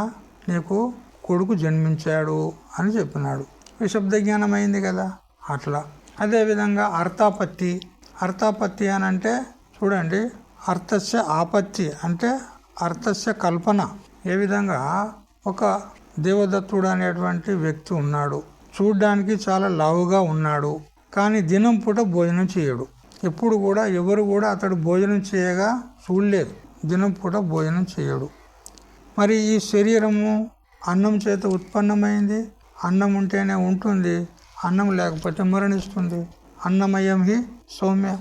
నీకు కొడుకు జన్మించాడు అని చెప్పినాడు, ఈ శబ్ద జ్ఞానం అయింది కదా. అట్లా అదేవిధంగా అర్థాపత్తి, అర్థాపత్తి అని అంటే చూడండి, అర్థస్య ఆపత్తి అంటే అర్థస్య కల్పన. ఏ విధంగా ఒక దేవదత్తుడు అనేటువంటి వ్యక్తి ఉన్నాడు, చూడ్డానికి చాలా లావుగా ఉన్నాడు, కానీ దినం పూట భోజనం చేయడు. ఎప్పుడు కూడా ఎవరు కూడా అతడు భోజనం చేయగా చూడలేదు, దినం పూట భోజనం చేయడు. మరి ఈ శరీరము అన్నం చేత ఉత్పన్నమైంది, అన్నం ఉంటేనే ఉంటుంది, అన్నం లేకపోతే మరణిస్తుంది. అన్నమయం హి సౌమ్య,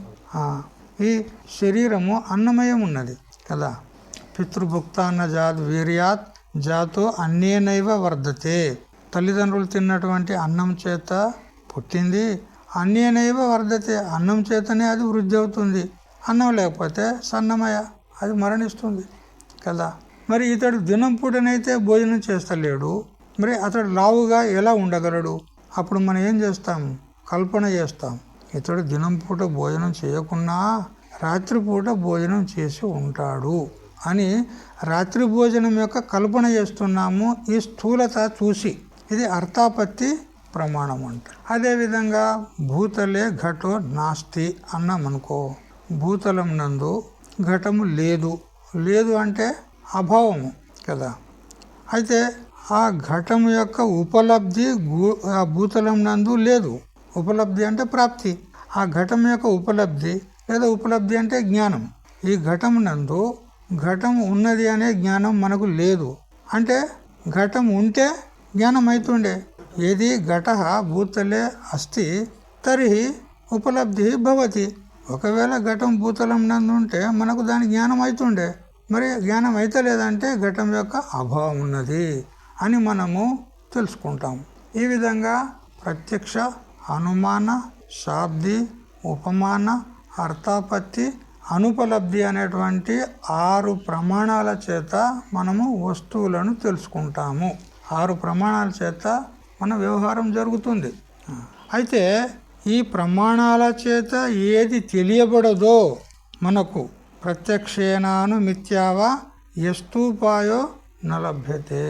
ఈ శరీరము అన్నమయం ఉన్నది కదా. పితృభుక్తాన్న జాత్ వీర్యాత్ జాతో అన్యేనైవ వర్ధతే, తల్లిదండ్రులు తిన్నటువంటి అన్నం చేత పుట్టింది, అన్యేనైవ వర్ధతే, అన్నం చేతనే అది వృద్ధి అవుతుంది. అన్నం లేకపోతే సన్నమయ, అది మరణిస్తుంది కదా. మరి ఇతడు దినం పూటనైతే భోజనం చేస్తలేడు, మరి అతడు లావుగా ఎలా ఉండగలడు? అప్పుడు మనం ఏం చేస్తాం? కల్పన చేస్తాం, ఇతడు దినం పూట భోజనం చేయకున్నా రాత్రిపూట భోజనం చేసి ఉంటాడు అని రాత్రి భోజనం యొక్క కల్పన చేస్తున్నాము ఈ స్థూలత చూసి. ఇది అర్థాపత్తి ప్రమాణం అంట. అదేవిధంగా భూతలే ఘటో నాస్తి అన్నామనుకో, భూతలం నందు ఘటము లేదు, లేదు అంటే అభావము కదా. అయితే ఆ ఘటము యొక్క ఉపలబ్ధి ఆ భూతలం నందు లేదు. ఉపలబ్ధి అంటే ప్రాప్తి, ఆ ఘటం యొక్క ఉపలబ్ధి లేదా ఉపలబ్ధి అంటే జ్ఞానం. ఈ ఘటం నందు ఘటం ఉన్నది అనే జ్ఞానం మనకు లేదు. అంటే ఘటం ఉంటే జ్ఞానం అవుతుండే. ఏది ఘట భూతలే అస్తి తర్హి ఉపలబ్ధి భవతి. ఒకవేళ ఘటం భూతలం నందు ఉంటే మనకు దాని జ్ఞానం అవుతుండే, మరి జ్ఞానం అయితే లేదంటే ఘటం యొక్క అభావం ఉన్నది అని మనము తెలుసుకుంటాం. ఈ విధంగా ప్రత్యక్ష, అనుమాన, శాబ్ది, ఉపమాన, అర్థాపత్తి, అనుపలబ్ధి అనేటువంటి 6 ప్రమాణాల చేత మనము వస్తువులను తెలుసుకుంటాము. 6 ప్రమాణాల చేత మన వ్యవహారం జరుగుతుంది. అయితే ఈ ప్రమాణాల చేత ఏది తెలియబడదో మనకు ప్రత్యక్షేనాను మిథ్యావా యస్తూపాయో నలభ్యతే.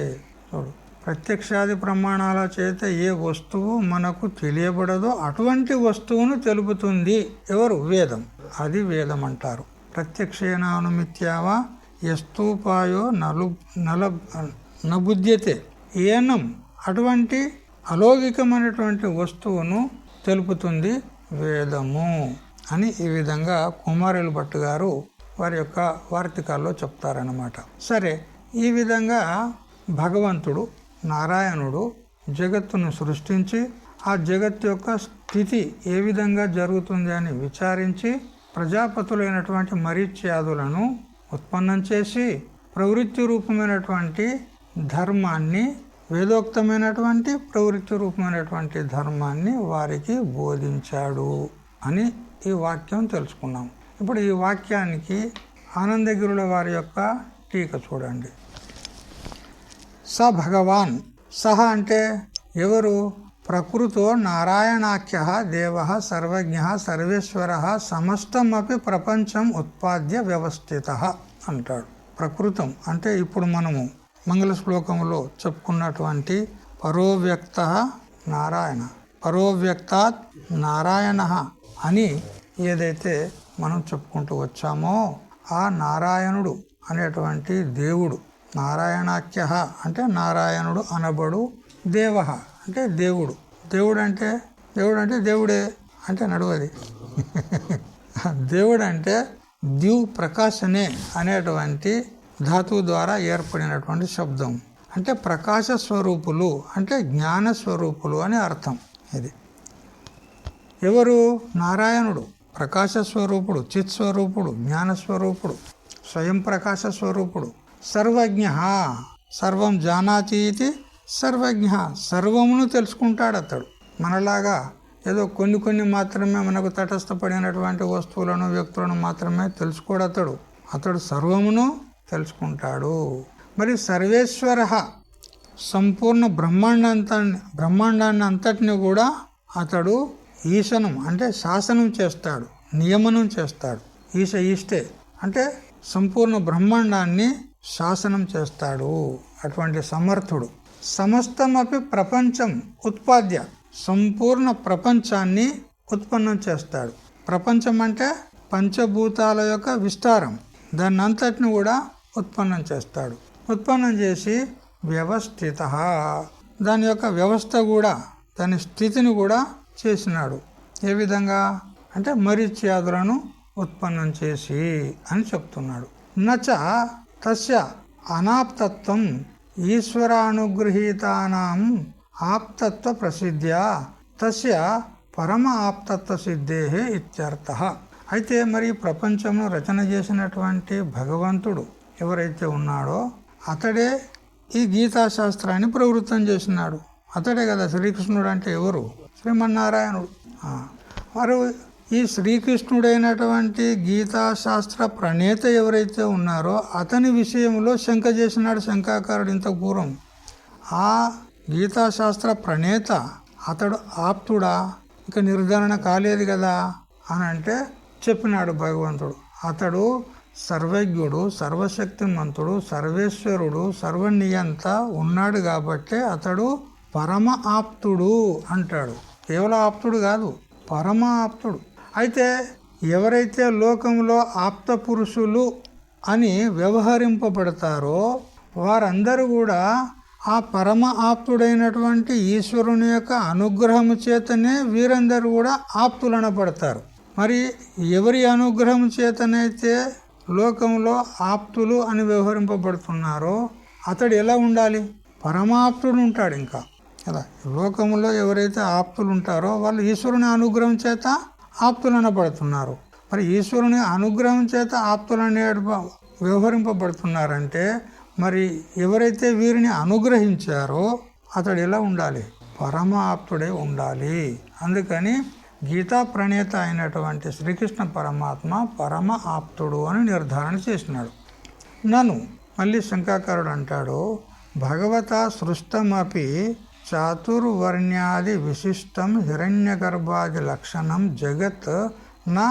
చూడు, ప్రత్యక్షాది ప్రమాణాల చేత ఏ వస్తువు మనకు తెలియబడదో అటువంటి వస్తువును తెలుపుతుంది ఎవరు? వేదం. అది వేదం అంటారు. ప్రత్యక్షేనాను మిథ్యావా యస్తూపాయో నబుద్ధ్యతే. ఏనం అటువంటి అలౌకికమైనటువంటి వస్తువును తెలుపుతుంది వేదము అని ఈ విధంగా కుమారుల భట్టు గారు వారి యొక్క వార్తికాల్లో చెప్తారన్నమాట. సరే, ఈ విధంగా భగవంతుడు నారాయణుడు జగత్తును సృష్టించి ఆ జగత్తు యొక్క స్థితి ఏ విధంగా జరుగుతుంది అని విచారించి ప్రజాపతులైనటువంటి మరీచ్యాదులను ఉత్పన్నం చేసి ప్రవృత్తి రూపమైనటువంటి ధర్మాన్ని, వేదోక్తమైనటువంటి ప్రవృత్తి రూపమైనటువంటి ధర్మాన్ని వారికి బోధించాడు అని ఈ వాక్యం తెలుసుకున్నాం. ఇప్పుడు ఈ వాక్యానికి ఆనందగిరుల వారి యొక్క టీక చూడండి. స భగవాన్, సహ అంటే ఎవరు? ప్రకృతో నారాయణాఖ్య దేవ సర్వజ్ఞ సర్వేశ్వర సమస్తమపి ప్రపంచం ఉత్పాద్య వ్యవస్థిత అంటాడు. ప్రకృతం అంటే ఇప్పుడు మనము మంగళ శ్లోకంలో చెప్పుకున్నటువంటి పరోవ్యక్త నారాయణ, పరోవ్యక్తాత్ నారాయణ అని ఏదైతే మనం చెప్పుకుంటూ వచ్చామో ఆ నారాయణుడు అనేటువంటి దేవుడు, నారాయణాఖ్య అంటే నారాయణుడు అనబడు, దేవ అంటే దేవుడు. దేవుడు అంటే దేవుడే అంటే నడవది. దేవుడు అంటే ద్యు ప్రకాశనే అనేటువంటి ధాతువు ద్వారా ఏర్పడినటువంటి శబ్దం. అంటే ప్రకాశ స్వరూపులు అంటే జ్ఞాన స్వరూపులు అని అర్థం. ఇది ఎవరు? నారాయణుడు ప్రకాశ స్వరూపుడు, చిత్ స్వరూపుడు, జ్ఞానస్వరూపుడు, స్వయం ప్రకాశ స్వరూపుడు. సర్వజ్ఞ, సర్వం జానాతి ఇది సర్వజ్ఞ, సర్వమును తెలుసుకుంటాడు అతడు. మనలాగా ఏదో కొన్ని మాత్రమే మనకు తటస్థపడినటువంటి వస్తువులను, వ్యక్తులను మాత్రమే తెలుసుకోడు అతడు. అతడు సర్వమును తెలుసుకుంటాడు. మరి సర్వేశ్వర సంపూర్ణ బ్రహ్మాండాన్ని అంతటిని కూడా అతడు ఈశనం అంటే శాసనం చేస్తాడు, నియమనం చేస్తాడు. ఈష్టే అంటే సంపూర్ణ బ్రహ్మాండాన్ని శాసనం చేస్తాడు. అటువంటి సమర్థుడు. సమస్తమపి ప్రపంచం ఉత్పాద్య, సంపూర్ణ ప్రపంచాన్ని ఉత్పన్నం చేస్తాడు. ప్రపంచం అంటే పంచభూతాల యొక్క విస్తారం, దాన్ని అంతటిని కూడా ఉత్పన్నం చేస్తాడు. ఉత్పన్నం చేసి వ్యవస్థిత, దాని యొక్క వ్యవస్థ కూడా, దాని స్థితిని కూడా చేసినాడు. ఏ విధంగా అంటే మరీచ్యాదులను ఉత్పన్నం చేసి అని చెప్తున్నాడు. నచ తస్య అనాప్తత్వం ఈశ్వరానుగృహీతానాం ఆప్తత్వ ప్రసిద్ధ్యా తస్య పరమ ఆప్తత్వ సిద్ధేహే ఇత్యర్థః. అయితే మరి ప్రపంచంను రచన చేసినటువంటి భగవంతుడు ఎవరైతే ఉన్నాడో అతడే ఈ గీతాశాస్త్రాన్ని ప్రవృత్తం చేసినాడు. అతడే కదా శ్రీకృష్ణుడు అంటే ఎవరు? శ్రీమన్నారాయణుడు. మరి ఈ శ్రీకృష్ణుడైనటువంటి గీతాశాస్త్ర ప్రణేత ఎవరైతే ఉన్నారో అతని విషయంలో శంక చేసినాడు శంకాకారుడు ఇంత పూర్వం. ఆ గీతాశాస్త్ర ప్రణేత అతడు ఆప్తుడా? ఇక నిర్ధారణ కాలేదు కదా అని అంటే చెప్పినాడు భగవంతుడు. అతడు సర్వజ్ఞుడు, సర్వశక్తిమంతుడు, సర్వేశ్వరుడు, సర్వనియంత ఉన్నాడు కాబట్టి అతడు పరమ ఆప్తుడు అంటాడు. కేవలం ఆప్తుడు కాదు, పరమ ఆప్తుడు. అయితే ఎవరైతే లోకంలో ఆప్త పురుషులు అని వ్యవహరింపబడతారో వారందరూ కూడా ఆ పరమ ఆప్తుడైనటువంటి ఈశ్వరుని యొక్క అనుగ్రహము చేతనే వీరందరూ కూడా ఆప్తులనపడతారు. మరి ఎవరి అనుగ్రహం చేతనైతే లోకంలో ఆప్తులు అని వ్యవహరింపబడుతున్నారో అతడు ఎలా ఉండాలి? పరమాప్తుడు ఉంటాడు. ఇంకా కదా లోకంలో ఎవరైతే ఆప్తులు ఉంటారో వాళ్ళు ఈశ్వరుని అనుగ్రహం చేత ఆప్తులనబడుతున్నారు. మరి ఈశ్వరుని అనుగ్రహం చేత ఆప్తులనే వ్యవహరింపబడుతున్నారంటే మరి ఎవరైతే వీరిని అనుగ్రహించారో అతడు ఎలా ఉండాలి? పరమ ఆప్తుడే ఉండాలి. అందుకని గీతా ప్రణేత అయినటువంటి శ్రీకృష్ణ పరమాత్మ పరమ ఆప్తుడు అని నిర్ధారణ చేసినాడు. నన్ను మళ్ళీ శంకాకారుడు అంటాడు, భగవత సృష్టమపి చాతుర్వర్ణ్యాది విశిష్టం హిరణ్యగర్భాది లక్షణం జగత్ నా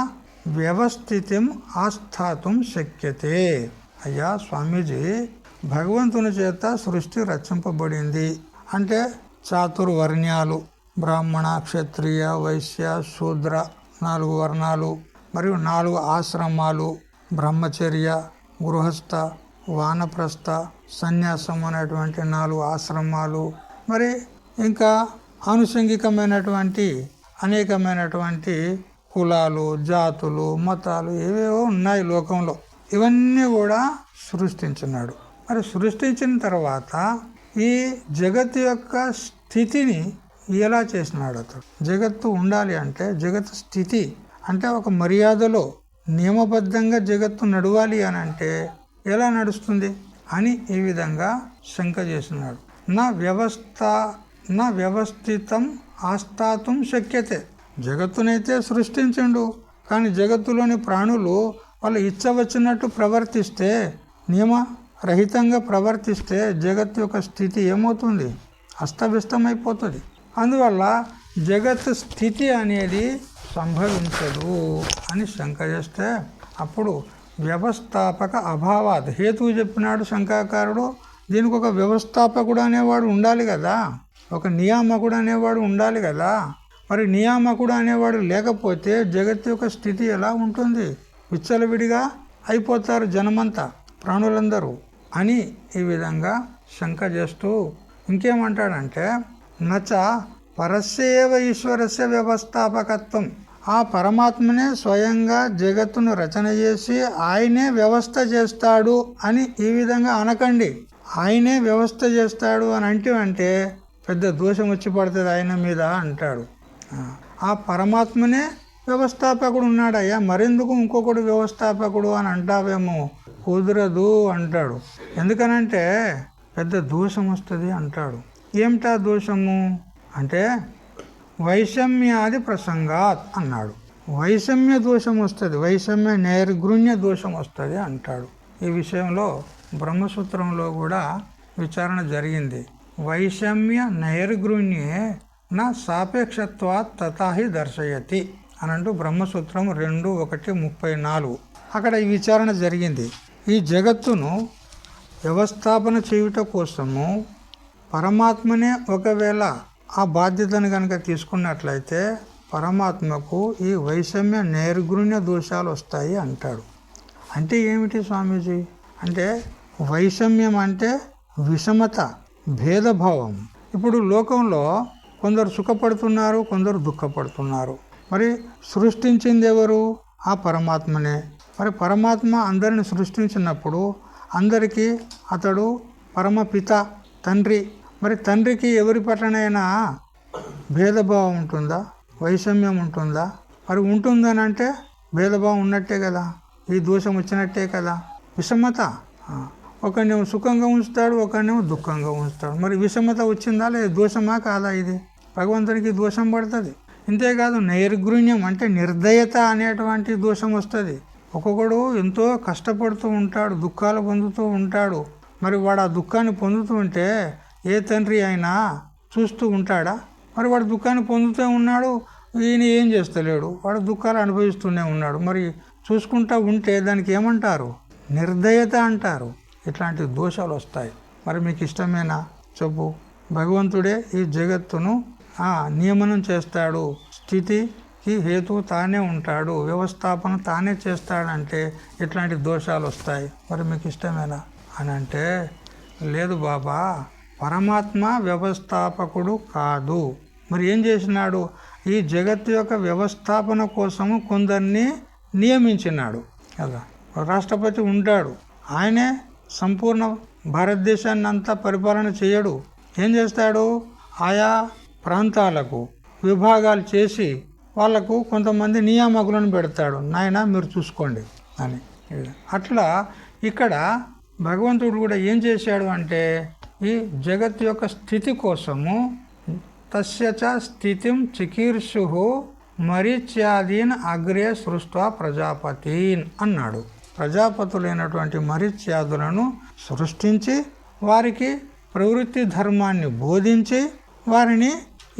వ్యవస్థితం ఆస్థాతుం శక్యతే. అయ్యా స్వామీజీ, భగవంతుని చేత సృష్టి రచింపబడింది అంటే చాతుర్వర్ణ్యాలు, బ్రాహ్మణ, క్షత్రియ, వైశ్య, శూద్ర 4 వర్ణాలు, మరియు 4 ఆశ్రమాలు, బ్రహ్మచర్య, గృహస్థ, వానప్రస్థ, సన్యాసం అనేటువంటి 4 ఆశ్రమాలు, మరి ఇంకా ఆనుషంగికమైనటువంటి అనేకమైనటువంటి కులాలు, జాతులు, మతాలు ఏవేవో ఉన్నాయి లోకంలో. ఇవన్నీ కూడా సృష్టించినాడు. మరి సృష్టించిన తర్వాత ఈ జగత్తు యొక్క స్థితిని ఎలా చేసినాడు అతడు? జగత్తు ఉండాలి అంటే జగత్తు స్థితి అంటే ఒక మర్యాదలో నియమబద్ధంగా జగత్తు నడవాలి అని అంటే ఎలా నడుస్తుంది అని ఈ విధంగా శంక చేసినాడు. నా వ్యవస్థితం ఆస్థాతుం శక్యతే. జగత్తునైతే సృష్టించిండు, కానీ జగత్తులోని ప్రాణులు వాళ్ళు ఇచ్చ వచ్చినట్టు ప్రవర్తిస్తే, నియమరహితంగా ప్రవర్తిస్తే జగత్తు యొక్క స్థితి ఏమవుతుంది? అస్తవ్యస్తమైపోతుంది. అందువల్ల జగత్ స్థితి అనేది సంభవించదు అని శంక చేస్తే అప్పుడు వ్యవస్థాపక అభావాత్ హేతువు చెప్పినాడు శంకాకారుడు. దీనికి ఒక వ్యవస్థాపకుడు అనేవాడు ఉండాలి కదా, ఒక నియామకుడు అనేవాడు ఉండాలి కదా. మరి నియామకుడు అనేవాడు లేకపోతే జగత్తు యొక్క స్థితి ఎలా ఉంటుంది? విచ్చలవిడిగా అయిపోతారు జనమంతా, ప్రాణులందరూ అని ఈ విధంగా శంక చేస్తూ ఇంకేమంటాడంటే, నచ పరస్యేవ ఈశ్వరస్య వ్యవస్థాపకత్వం. ఆ పరమాత్మనే స్వయంగా జగత్తును రచన చేసి ఆయనే వ్యవస్థ చేస్తాడు అని ఈ విధంగా అనకండి. ఆయనే వ్యవస్థ చేస్తాడు అని అంటే పెద్ద దోషం వచ్చి పడుతుంది ఆయన మీద అంటాడు. ఆ పరమాత్మనే వ్యవస్థాపకుడు ఉన్నాడయ్యా, మరెందుకు ఇంకొకడు వ్యవస్థాపకుడు అని అంటావేమో, కుదరదు అంటాడు. ఎందుకనంటే పెద్ద దోషం వస్తుంది అంటాడు. ఏమిటా దోషము అంటే వైషమ్యాది ప్రసంగాత్ అన్నాడు. వైషమ్య దోషం వస్తుంది, వైషమ్య నైర్గుణ్య దోషం వస్తుంది అంటాడు. ఈ విషయంలో బ్రహ్మసూత్రంలో కూడా విచారణ జరిగింది. వైషమ్య నైర్గృణ్యే నా సాపేక్షత్వాత్ తథాహి దర్శయతి అనంటూ బ్రహ్మసూత్రం 2:1:34 అక్కడ ఈ విచారణ జరిగింది. ఈ జగత్తును వ్యవస్థాపన చేయుట కోసము పరమాత్మనే ఒకవేళ ఆ బాధ్యతను కనుక తీసుకున్నట్లయితే పరమాత్మకు ఈ వైషమ్య నైర్గృణ్య దోషాలు వస్తాయి అంటాడు. అంటే ఏమిటి స్వామీజీ అంటే వైషమ్యం అంటే విషమత, భేదభావం. ఇప్పుడు లోకంలో కొందరు సుఖపడుతున్నారు, కొందరు దుఃఖపడుతున్నారు. మరి సృష్టించింది ఎవరు? ఆ పరమాత్మనే. మరి పరమాత్మ అందరిని సృష్టించినప్పుడు అందరికీ అతడు పరమపిత, తండ్రి. మరి తండ్రికి ఎవరి పట్లనైనా భేదభావం ఉంటుందా? వైషమ్యం ఉంటుందా? మరి ఉంటుందని అంటే భేదభావం ఉన్నట్టే కదా, ఈ దోషం వచ్చినట్టే కదా, విషమత. ఒకరినేమో సుఖంగా ఉంచుతాడు, ఒకరినేమో దుఃఖంగా ఉంచుతాడు. మరి విషమత వచ్చిందా లేదా? దోషమా కాదా? ఇది భగవంతునికి దోషం పడుతుంది. ఇంతేకాదు నైర్గృణ్యం అంటే నిర్దయత అనేటువంటి దోషం వస్తుంది. ఒక్కొక్కడు ఎంతో కష్టపడుతూ ఉంటాడు, దుఃఖాలు పొందుతూ ఉంటాడు. మరి వాడు ఆ దుఃఖాన్ని పొందుతూ ఉంటే ఏ తండ్రి అయినా చూస్తూ ఉంటాడా? మరి వాడు దుఃఖాన్ని పొందుతూ ఉన్నాడు, ఈయన ఏం చేస్తలేడు, వాడు దుఃఖాలు అనుభవిస్తూనే ఉన్నాడు. మరి చూసుకుంటూ ఉంటే దానికి ఏమంటారు? నిర్దయత అంటారు. ఇట్లాంటి దోషాలు వస్తాయి. మరి మీకు ఇష్టమేనా చెప్పు? భగవంతుడే ఈ జగత్తును నియమనం చేస్తాడు, స్థితికి హేతు తానే ఉంటాడు, వ్యవస్థాపన తానే చేస్తాడంటే ఇట్లాంటి దోషాలు వస్తాయి. మరి మీకు ఇష్టమేనా అని అంటే, లేదు బాబా, పరమాత్మ వ్యవస్థాపకుడు కాదు. మరి ఏం చేసినాడు? ఈ జగత్తు యొక్క వ్యవస్థాపన కోసము కొందరిని నియమించినాడు కదా. రాష్ట్రపతి ఉంటాడు, ఆయనే సంపూర్ణ భారతదేశాన్ని అంతా పరిపాలన చేయడు. ఏం చేస్తాడు? ఆయా ప్రాంతాలకు విభాగాలు చేసి వాళ్లకు కొంతమంది నియామకులను పెడతాడు. నాయనా మీరు చూసుకోండి అని. అట్లా ఇక్కడ భగవంతుడు కూడా ఏం చేశాడు అంటే ఈ జగత్ యొక్క స్థితి కోసము తస్యచ స్థితిం చికీర్షు మరీచ్యాదీన్ అగ్రే సృష్ట్వా ప్రజాపతీన్ అన్నాడు. ప్రజాపతులైనటువంటి మరీచ్యాదులను సృష్టించి వారికి ప్రవృత్తి ధర్మాన్ని బోధించి వారిని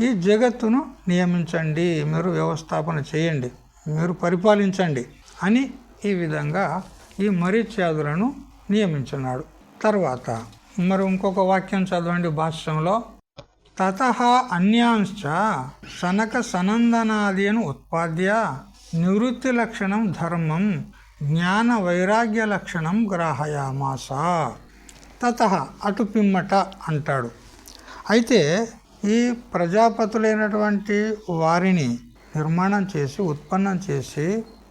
ఈ జగత్తును నియమించండి, మీరు వ్యవస్థాపన చేయండి, మీరు పరిపాలించండి అని ఈ విధంగా ఈ మరీచ్యాదులను నియమించున్నాడు. తర్వాత మరి ఇంకొక వాక్యం చదవండి భాష్యంలో. తతః అన్యాంశ్చ సనక సనందనాదీన్ ఉత్పాద్య నివృత్తి లక్షణం ధర్మం జ్ఞాన వైరాగ్య లక్షణం గ్రాహయామాస. తతః అటు పిమ్మట అంటాడు. అయితే ఈ ప్రజాపతులైనటువంటి వారిని నిర్మాణం చేసి ఉత్పన్నం చేసి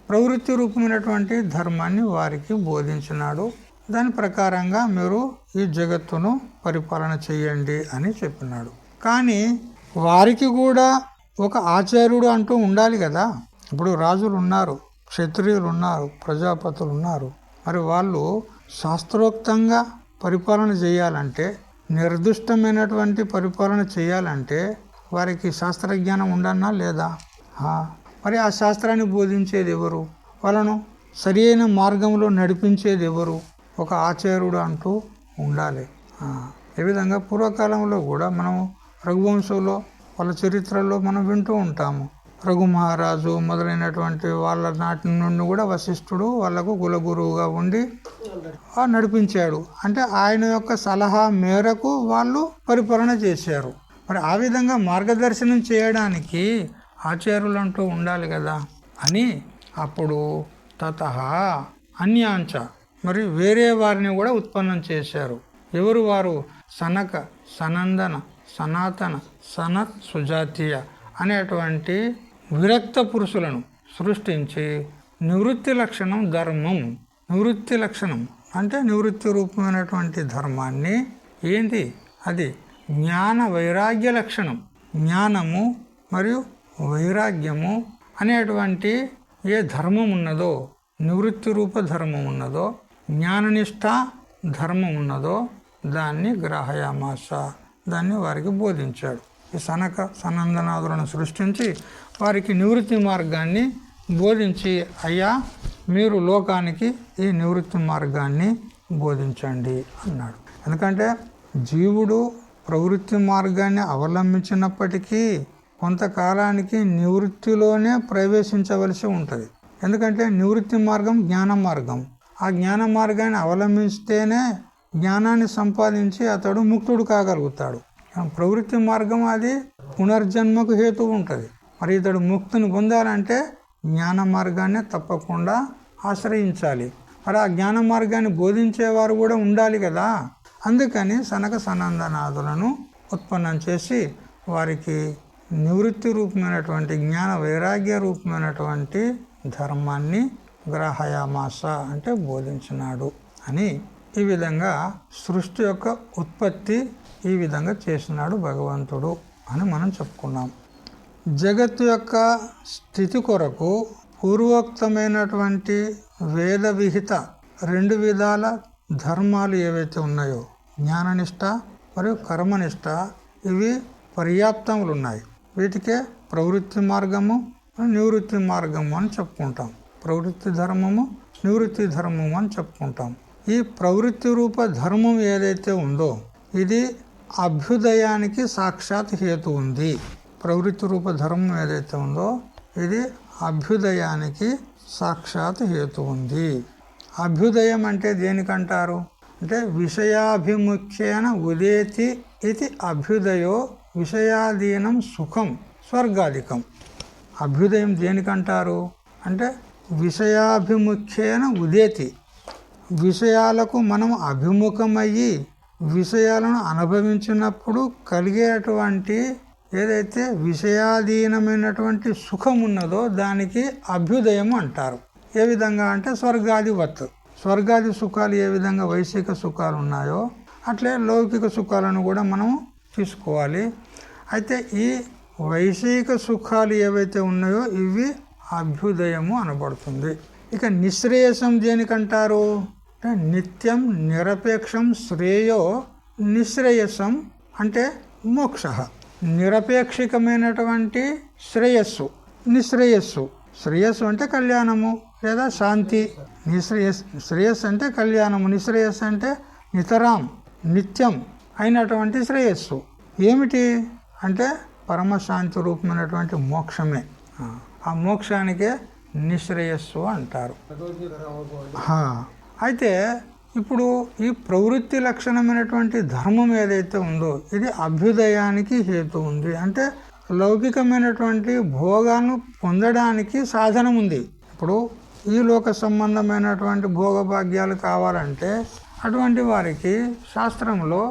ప్రవృత్తి రూపమైనటువంటి ధర్మాన్ని వారికి బోధించినాడు. దాని ప్రకారంగా మీరు ఈ జగత్తును పరిపాలన చేయండి అని చెప్పినాడు. కానీ వారికి కూడా ఒక ఆచార్యుడు అంటూ ఉండాలి కదా. ఇప్పుడు రాజులు ఉన్నారు, క్షత్రియులు ఉన్నారు, ప్రజాపతులు ఉన్నారు. మరి వాళ్ళు శాస్త్రోక్తంగా పరిపాలన చేయాలంటే, నిర్దిష్టమైనటువంటి పరిపాలన చేయాలంటే వారికి శాస్త్రజ్ఞానం ఉండన్నా లేదా? మరి ఆ శాస్త్రాన్ని బోధించేది ఎవరు? వాళ్ళను సరి అయిన మార్గంలో నడిపించేది ఎవరు? ఒక ఆచార్యుడు అంటూ ఉండాలి. ఈ విధంగా పూర్వకాలంలో కూడా మనం రఘువంశంలో వాళ్ళ చరిత్రలో మనం వింటూ ఉంటాము. రఘు మహారాజు మొదలైనటువంటి వాళ్ళ నాటి నుండి కూడా వశిష్ఠుడు వాళ్లకు కులగురువుగా ఉండి నడిపించాడు. అంటే ఆయన యొక్క సలహా మేరకు వాళ్ళు పరిపాలన చేశారు. మరి ఆ విధంగా మార్గదర్శనం చేయడానికి ఆచార్యులు అంటూ ఉండాలి కదా అని అప్పుడు తతః అన్యాంచ మరి వేరే వారిని కూడా ఉత్పన్నం చేశారు. ఎవరు వారు? సనక, సనందన, సనాతన, సనత్, సుజాతీయ అనేటువంటి విరక్త పురుషులను సృష్టించి నివృత్తి లక్షణం ధర్మం, నివృత్తి లక్షణం అంటే నివృత్తి రూపమైనటువంటి ధర్మాన్ని ఏంటి అది? జ్ఞాన వైరాగ్య లక్షణం, జ్ఞానము మరియు వైరాగ్యము అనేటువంటి ఏ ధర్మం ఉన్నదో, నివృత్తి రూప ధర్మం ఉన్నదో, జ్ఞాననిష్ట ధర్మం ఉన్నదో దాన్ని గ్రాహయామాస, దాన్ని వారికి బోధించాడు. ఈ సనక సనందనాదులను సృష్టించి వారికి నివృత్తి మార్గాన్ని బోధించి, అయ్యా మీరు లోకానికి ఈ నివృత్తి మార్గాన్ని బోధించండి అన్నాడు. ఎందుకంటే జీవుడు ప్రవృత్తి మార్గాన్ని అవలంబించినప్పటికీ కొంతకాలానికి నివృత్తిలోనే ప్రవేశించవలసి ఉంటుంది. ఎందుకంటే నివృత్తి మార్గం జ్ఞాన మార్గం. ఆ జ్ఞాన మార్గాన్ని అవలంబిస్తేనే జ్ఞానాన్ని సంపాదించి అతడు ముక్తుడు కాగలుగుతాడు. ప్రవృత్తి మార్గం అది పునర్జన్మకు హేతువు ఉంటుంది. మరి ఇతడు ముక్తిని పొందాలంటే జ్ఞాన మార్గాన్ని తప్పకుండా ఆశ్రయించాలి. మరి ఆ జ్ఞాన మార్గాన్ని బోధించేవారు కూడా ఉండాలి కదా. అందుకని సనక సనందనాథులను ఉత్పన్నం చేసి వారికి నివృత్తి రూపమైనటువంటి జ్ఞాన వైరాగ్య రూపమైనటువంటి ధర్మాన్ని గ్రహయామాస అంటే బోధించినాడు అని ఈ విధంగా సృష్టి యొక్క ఉత్పత్తి ఈ విధంగా చేసినాడు భగవంతుడు అని మనం చెప్పుకున్నాం. జగత్తు యొక్క స్థితి కొరకు పూర్వోక్తమైనటువంటి వేద విహిత 2 విధాల ధర్మాలు ఏవైతే ఉన్నాయో జ్ఞాననిష్ట మరియు కర్మనిష్ట, ఇవి పర్యాప్తములు ఉన్నాయి. వీటికే ప్రవృత్తి మార్గము నివృత్తి మార్గము అని చెప్పుకుంటాం. ప్రవృత్తి ధర్మము నివృత్తి ధర్మము అని చెప్పుకుంటాం. ఈ ప్రవృత్తి రూప ధర్మం ఏదైతే ఉందో ఇది అభ్యుదయానికి సాక్షాత్ హేతు ఉంది. ప్రవృత్తి రూప ధర్మం ఏదైతే ఉందో ఇది అభ్యుదయానికి సాక్షాత్ హేతు ఉంది. అభ్యుదయం అంటే దేనికంటారు అంటే విషయాభిముఖ్యేన ఉదేతి ఇది అభ్యుదయో విషయాధీనం సుఖం స్వర్గాధికం. అభ్యుదయం దేనికంటారు అంటే విషయాభిముఖ్యేన ఉదేతి, విషయాలకు మనం అభిముఖమయ్యి విషయాలను అనుభవించినప్పుడు కలిగేటువంటి ఏదైతే విషయాధీనమైనటువంటి సుఖం ఉన్నదో దానికి అభ్యుదయం అంటారు. ఏ విధంగా అంటే స్వర్గాధివత్. స్వర్గాది సుఖాలు ఏ విధంగా వైశిక సుఖాలు ఉన్నాయో అట్లే లౌకిక సుఖాలను కూడా మనం తీసుకోవాలి. అయితే ఈ వైశిక సుఖాలు ఏవైతే ఉన్నాయో ఇవి అభ్యుదయము అనబడుతుంది. ఇక నిశ్రేయసం దేనికంటారు అంటే నిత్యం నిరపేక్షం శ్రేయో నిశ్రేయసం అంటే మోక్ష. నిరపేక్షికమైనటువంటి శ్రేయస్సు నిశ్రేయస్సు. శ్రేయస్సు అంటే కళ్యాణము లేదా శాంతి. శ్రేయస్సు అంటే కళ్యాణము, నిశ్రేయస్సు అంటే నితరాం నిత్యం అయినటువంటి శ్రేయస్సు. ఏమిటి అంటే పరమశాంతి రూపమైనటువంటి మోక్షమే. ఆ మోక్షానికే నిశ్రేయస్సు అంటారు. అయితే ఇప్పుడు ఈ ప్రవృత్తి లక్షణమైనటువంటి ధర్మం ఏదైతే ఉందో ఇది అభ్యుదయానికి హేతు ఉంది. అంటే లౌకికమైనటువంటి భోగాలను పొందడానికి సాధనం ఉంది. ఇప్పుడు ఈ లోక సంబంధమైనటువంటి భోగభాగ్యాలు కావాలంటే అటువంటి వారికి శాస్త్రంలో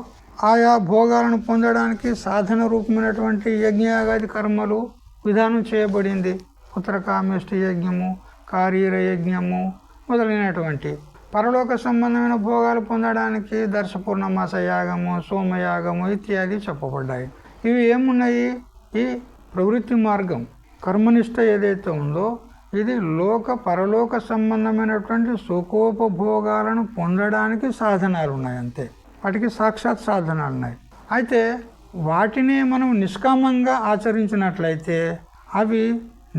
ఆయా భోగాలను పొందడానికి సాధన రూపమైనటువంటి యజ్ఞయాగాది కర్మలు విధానం చేయబడింది. పుత్రకామేష్టి యజ్ఞము, కారీర యజ్ఞము మొదలైనటువంటి. పరలోక సంబంధమైన భోగాలు పొందడానికి దర్శపూర్ణమాస యాగము, సోమయాగము ఇత్యాది చెప్పబడ్డాయి. ఇవి ఏమున్నాయి? ఈ ప్రవృత్తి మార్గం కర్మనిష్ట ఏదైతే ఉందో ఇది పరలోక సంబంధమైనటువంటి సుఖోపభోగాలను పొందడానికి సాధనాలు ఉన్నాయి. అంతే, వాటికి సాక్షాత్ సాధనాలు ఉన్నాయి. అయితే వాటిని మనం నిష్కామంగా ఆచరించినట్లయితే అవి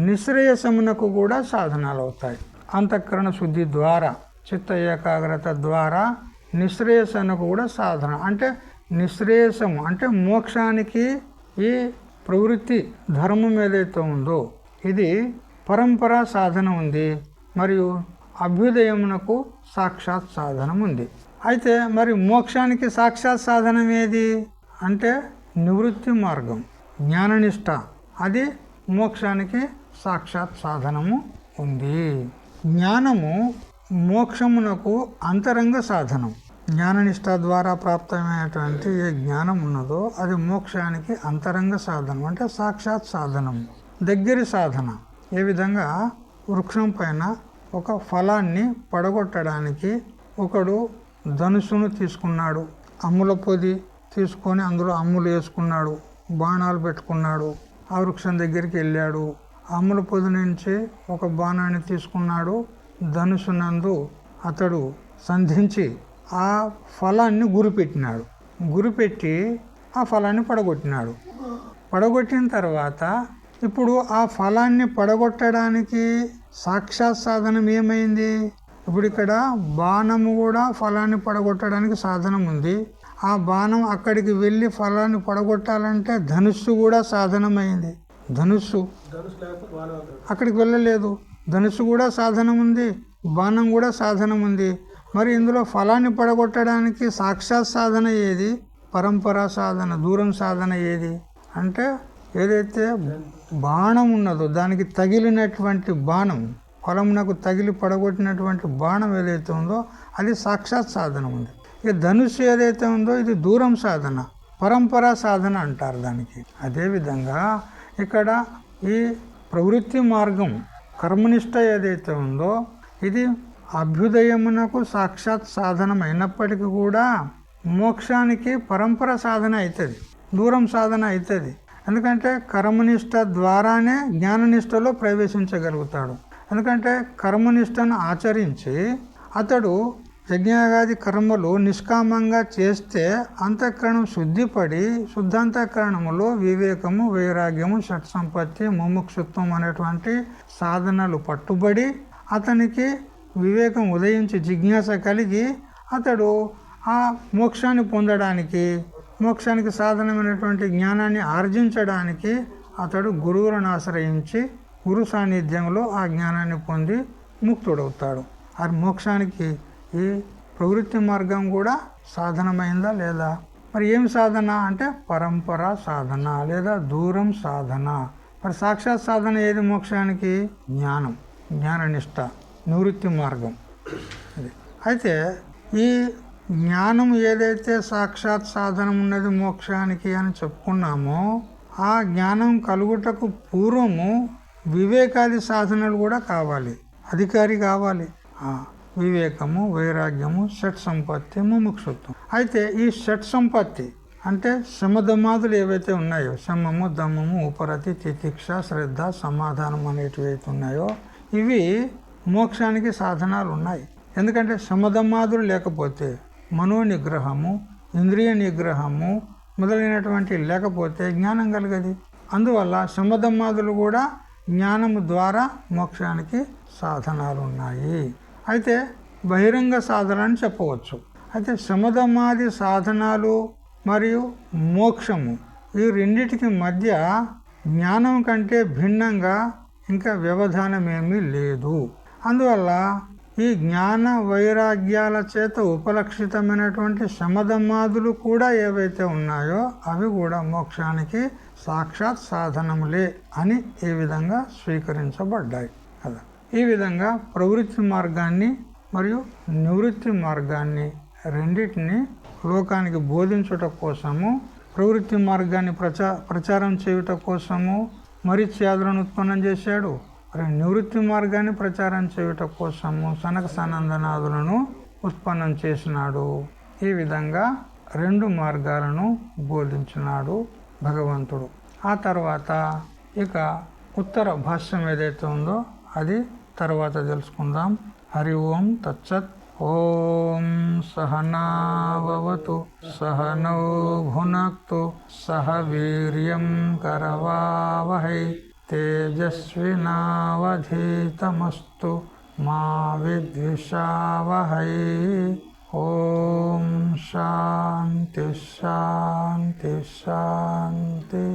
నిశ్రేయసమునకు కూడా సాధనాలు అవుతాయి. అంతఃకరణ శుద్ధి ద్వారా, చిత్త ఏకాగ్రత ద్వారా నిశ్రేయసనకు కూడా సాధన. అంటే నిశ్రేయసము అంటే మోక్షానికి ఈ ప్రవృత్తి ధర్మం ఏదైతే ఉందో ఇది పరంపరా సాధన ఉంది, మరియు అభ్యుదయమునకు సాక్షాత్ సాధనం ఉంది. అయితే మరి మోక్షానికి సాక్షాత్ సాధనం ఏది అంటే నివృత్తి మార్గం, జ్ఞాననిష్ట. అది మోక్షానికి సాక్షాత్ సాధనము ఉంది. జ్ఞానము మోక్షమునకు అంతరంగ సాధనం. జ్ఞాననిష్ట ద్వారా ప్రాప్తమైనటువంటి ఏ జ్ఞానం ఉన్నదో అది మోక్షానికి అంతరంగ సాధనం అంటే సాక్షాత్ సాధనం, దగ్గరి సాధన. ఏ విధంగా వృక్షం పైన ఒక ఫలాన్ని పడగొట్టడానికి ఒకడు ధనుసును తీసుకున్నాడు, అమ్ముల పొది తీసుకొని అందులో అమ్ములు వేసుకున్నాడు, బాణాలు పెట్టుకున్నాడు, ఆ వృక్షం దగ్గరికి వెళ్ళాడు. అమ్ముల పొది నుంచి ఒక బాణాన్ని తీసుకున్నాడు, ధనుసునందు అతడు సంధించి ఆ ఫలాన్ని గురిపెట్టినాడు. గురిపెట్టి ఆ ఫలాన్ని పడగొట్టినాడు. పడగొట్టిన తర్వాత ఇప్పుడు ఆ ఫలాన్ని పడగొట్టడానికి సాక్షాత్ సాధనం ఏమైంది? ఇప్పుడు ఇక్కడ బాణము కూడా ఫలాన్ని పడగొట్టడానికి సాధనం ఉంది. ఆ బాణం అక్కడికి వెళ్ళి ఫలాన్ని పడగొట్టాలంటే ధనుస్సు కూడా సాధనమైంది. ధనుస్సు అక్కడికి వెళ్ళలేదు. ధనుస్సు కూడా సాధనం ఉంది, బాణం కూడా సాధనం ఉంది. మరి ఇందులో ఫలాన్ని పడగొట్టడానికి సాక్షాత్ సాధన ఏది? పరంపరా సాధన, దూరం సాధన ఏది అంటే ఏదైతే బాణం ఉన్నదో దానికి తగిలినటువంటి బాణం, ఫలమునకు తగిలి పడగొట్టినటువంటి బాణం ఏదైతే ఉందో అది సాక్షాత్ సాధన ఉంది. ఇక ధనుస్సు ఏదైతే ఉందో ఇది దూరం సాధన, పరంపరా సాధన అంటారు దానికి. అదేవిధంగా ఇక్కడ ఈ ప్రవృత్తి మార్గం కర్మనిష్ట ఏదైతే ఉందో ఇది అభ్యుదయమునకు సాక్షాత్ సాధనం అయినప్పటికీ కూడా మోక్షానికి పరంపర సాధన అవుతుంది, దూరం సాధన అవుతుంది. ఎందుకంటే కర్మనిష్ట ద్వారానే జ్ఞాననిష్టలో ప్రవేశించగలుగుతాడు. ఎందుకంటే కర్మనిష్టను ఆచరించి అతడు యజ్ఞయాగాది కర్మలు నిష్కామంగా చేస్తే అంతఃకరణం శుద్ధిపడి శుద్ధాంతఃకరణములో వివేకము, వైరాగ్యము, షట్సంపత్తి, ముముక్షుత్వం అనేటువంటి సాధనలు పట్టుబడి అతనికి వివేకం ఉదయించి జిజ్ఞాస కలిగి అతడు ఆ మోక్షాన్ని పొందడానికి, మోక్షానికి సాధనమైనటువంటి జ్ఞానాన్ని ఆర్జించడానికి అతడు గురువులను ఆశ్రయించి గురు సాన్నిధ్యంలో ఆ జ్ఞానాన్ని పొంది ముక్తుడవుతాడు. ఆ మోక్షానికి ఈ ప్రవృత్తి మార్గం కూడా సాధనమైందా లేదా? మరి ఏం సాధన అంటే పరంపరా సాధన లేదా దూరం సాధన. మరి సాక్షాత్ సాధన ఏది మోక్షానికి? జ్ఞానం, జ్ఞాననిష్ట, నివృత్తి మార్గం. అయితే ఈ జ్ఞానం ఏదైతే సాక్షాత్ సాధనం ఉన్నది మోక్షానికి అని చెప్పుకున్నామో ఆ జ్ఞానం కలుగుటకు పూర్వము వివేకాది సాధనలు కూడా కావాలి, అధికారి కావాలి. వివేకము, వైరాగ్యము, షట్ సంపత్తి, ముముక్షుత్వం. అయితే ఈ షట్ సంపత్తి అంటే శమధమాదులు ఏవైతే ఉన్నాయో, శమము, దమము, ఉపరతి, తితిక్ష, శ్రద్ధ, సమాధానం అనేటివి అయితే ఉన్నాయో ఇవి మోక్షానికి సాధనాలు ఉన్నాయి. ఎందుకంటే శమధమాదులు లేకపోతే మనోనిగ్రహము, ఇంద్రియ నిగ్రహము మొదలైనటువంటి లేకపోతే జ్ఞానం కలగది. అందువల్ల శమధమాదులు కూడా జ్ఞానము ద్వారా మోక్షానికి సాధనాలు ఉన్నాయి. అయితే బహిరంగ సాధన అని చెప్పవచ్చు. అయితే శమధమాది సాధనాలు మరియు మోక్షము ఈ రెండిటికి మధ్య జ్ఞానం కంటే భిన్నంగా ఇంకా వ్యవధానం ఏమీ లేదు. అందువల్ల ఈ జ్ఞాన వైరాగ్యాల చేత ఉపలక్షితమైనటువంటి శమధమాదులు కూడా ఏవైతే ఉన్నాయో అవి కూడా మోక్షానికి సాక్షాత్ సాధనములే అని ఈ విధంగా స్వీకరించబడ్డాయి కదా. ఈ విధంగా ప్రవృత్తి మార్గాన్ని మరియు నివృత్తి మార్గాన్ని రెండింటిని లోకానికి బోధించుట కోసము, ప్రవృత్తి మార్గాన్ని ప్రచారం చేయుట కోసము మరీచ్యాదులను ఉత్పన్నం చేశాడు. మరి నివృత్తి మార్గాన్ని ప్రచారం చేయుట కోసము సనక సనందనాదులను ఉత్పన్నం చేసినాడు. ఈ విధంగా రెండు మార్గాలను బోధించినాడు భగవంతుడు. ఆ తర్వాత ఇక ఉత్తర భాష్యం ఏదైతే ఉందో అది తర్వాత తెలుసుకుందాం. హరి ఓం తచ్చత్. ఓం సహనావతు సహనౌ భునక్తు సహ వీర్యం కరవావహై తేజస్వినావధీతమస్తు మా విద్విషావహై. ఓం శాంతి శాంతి శాంతి.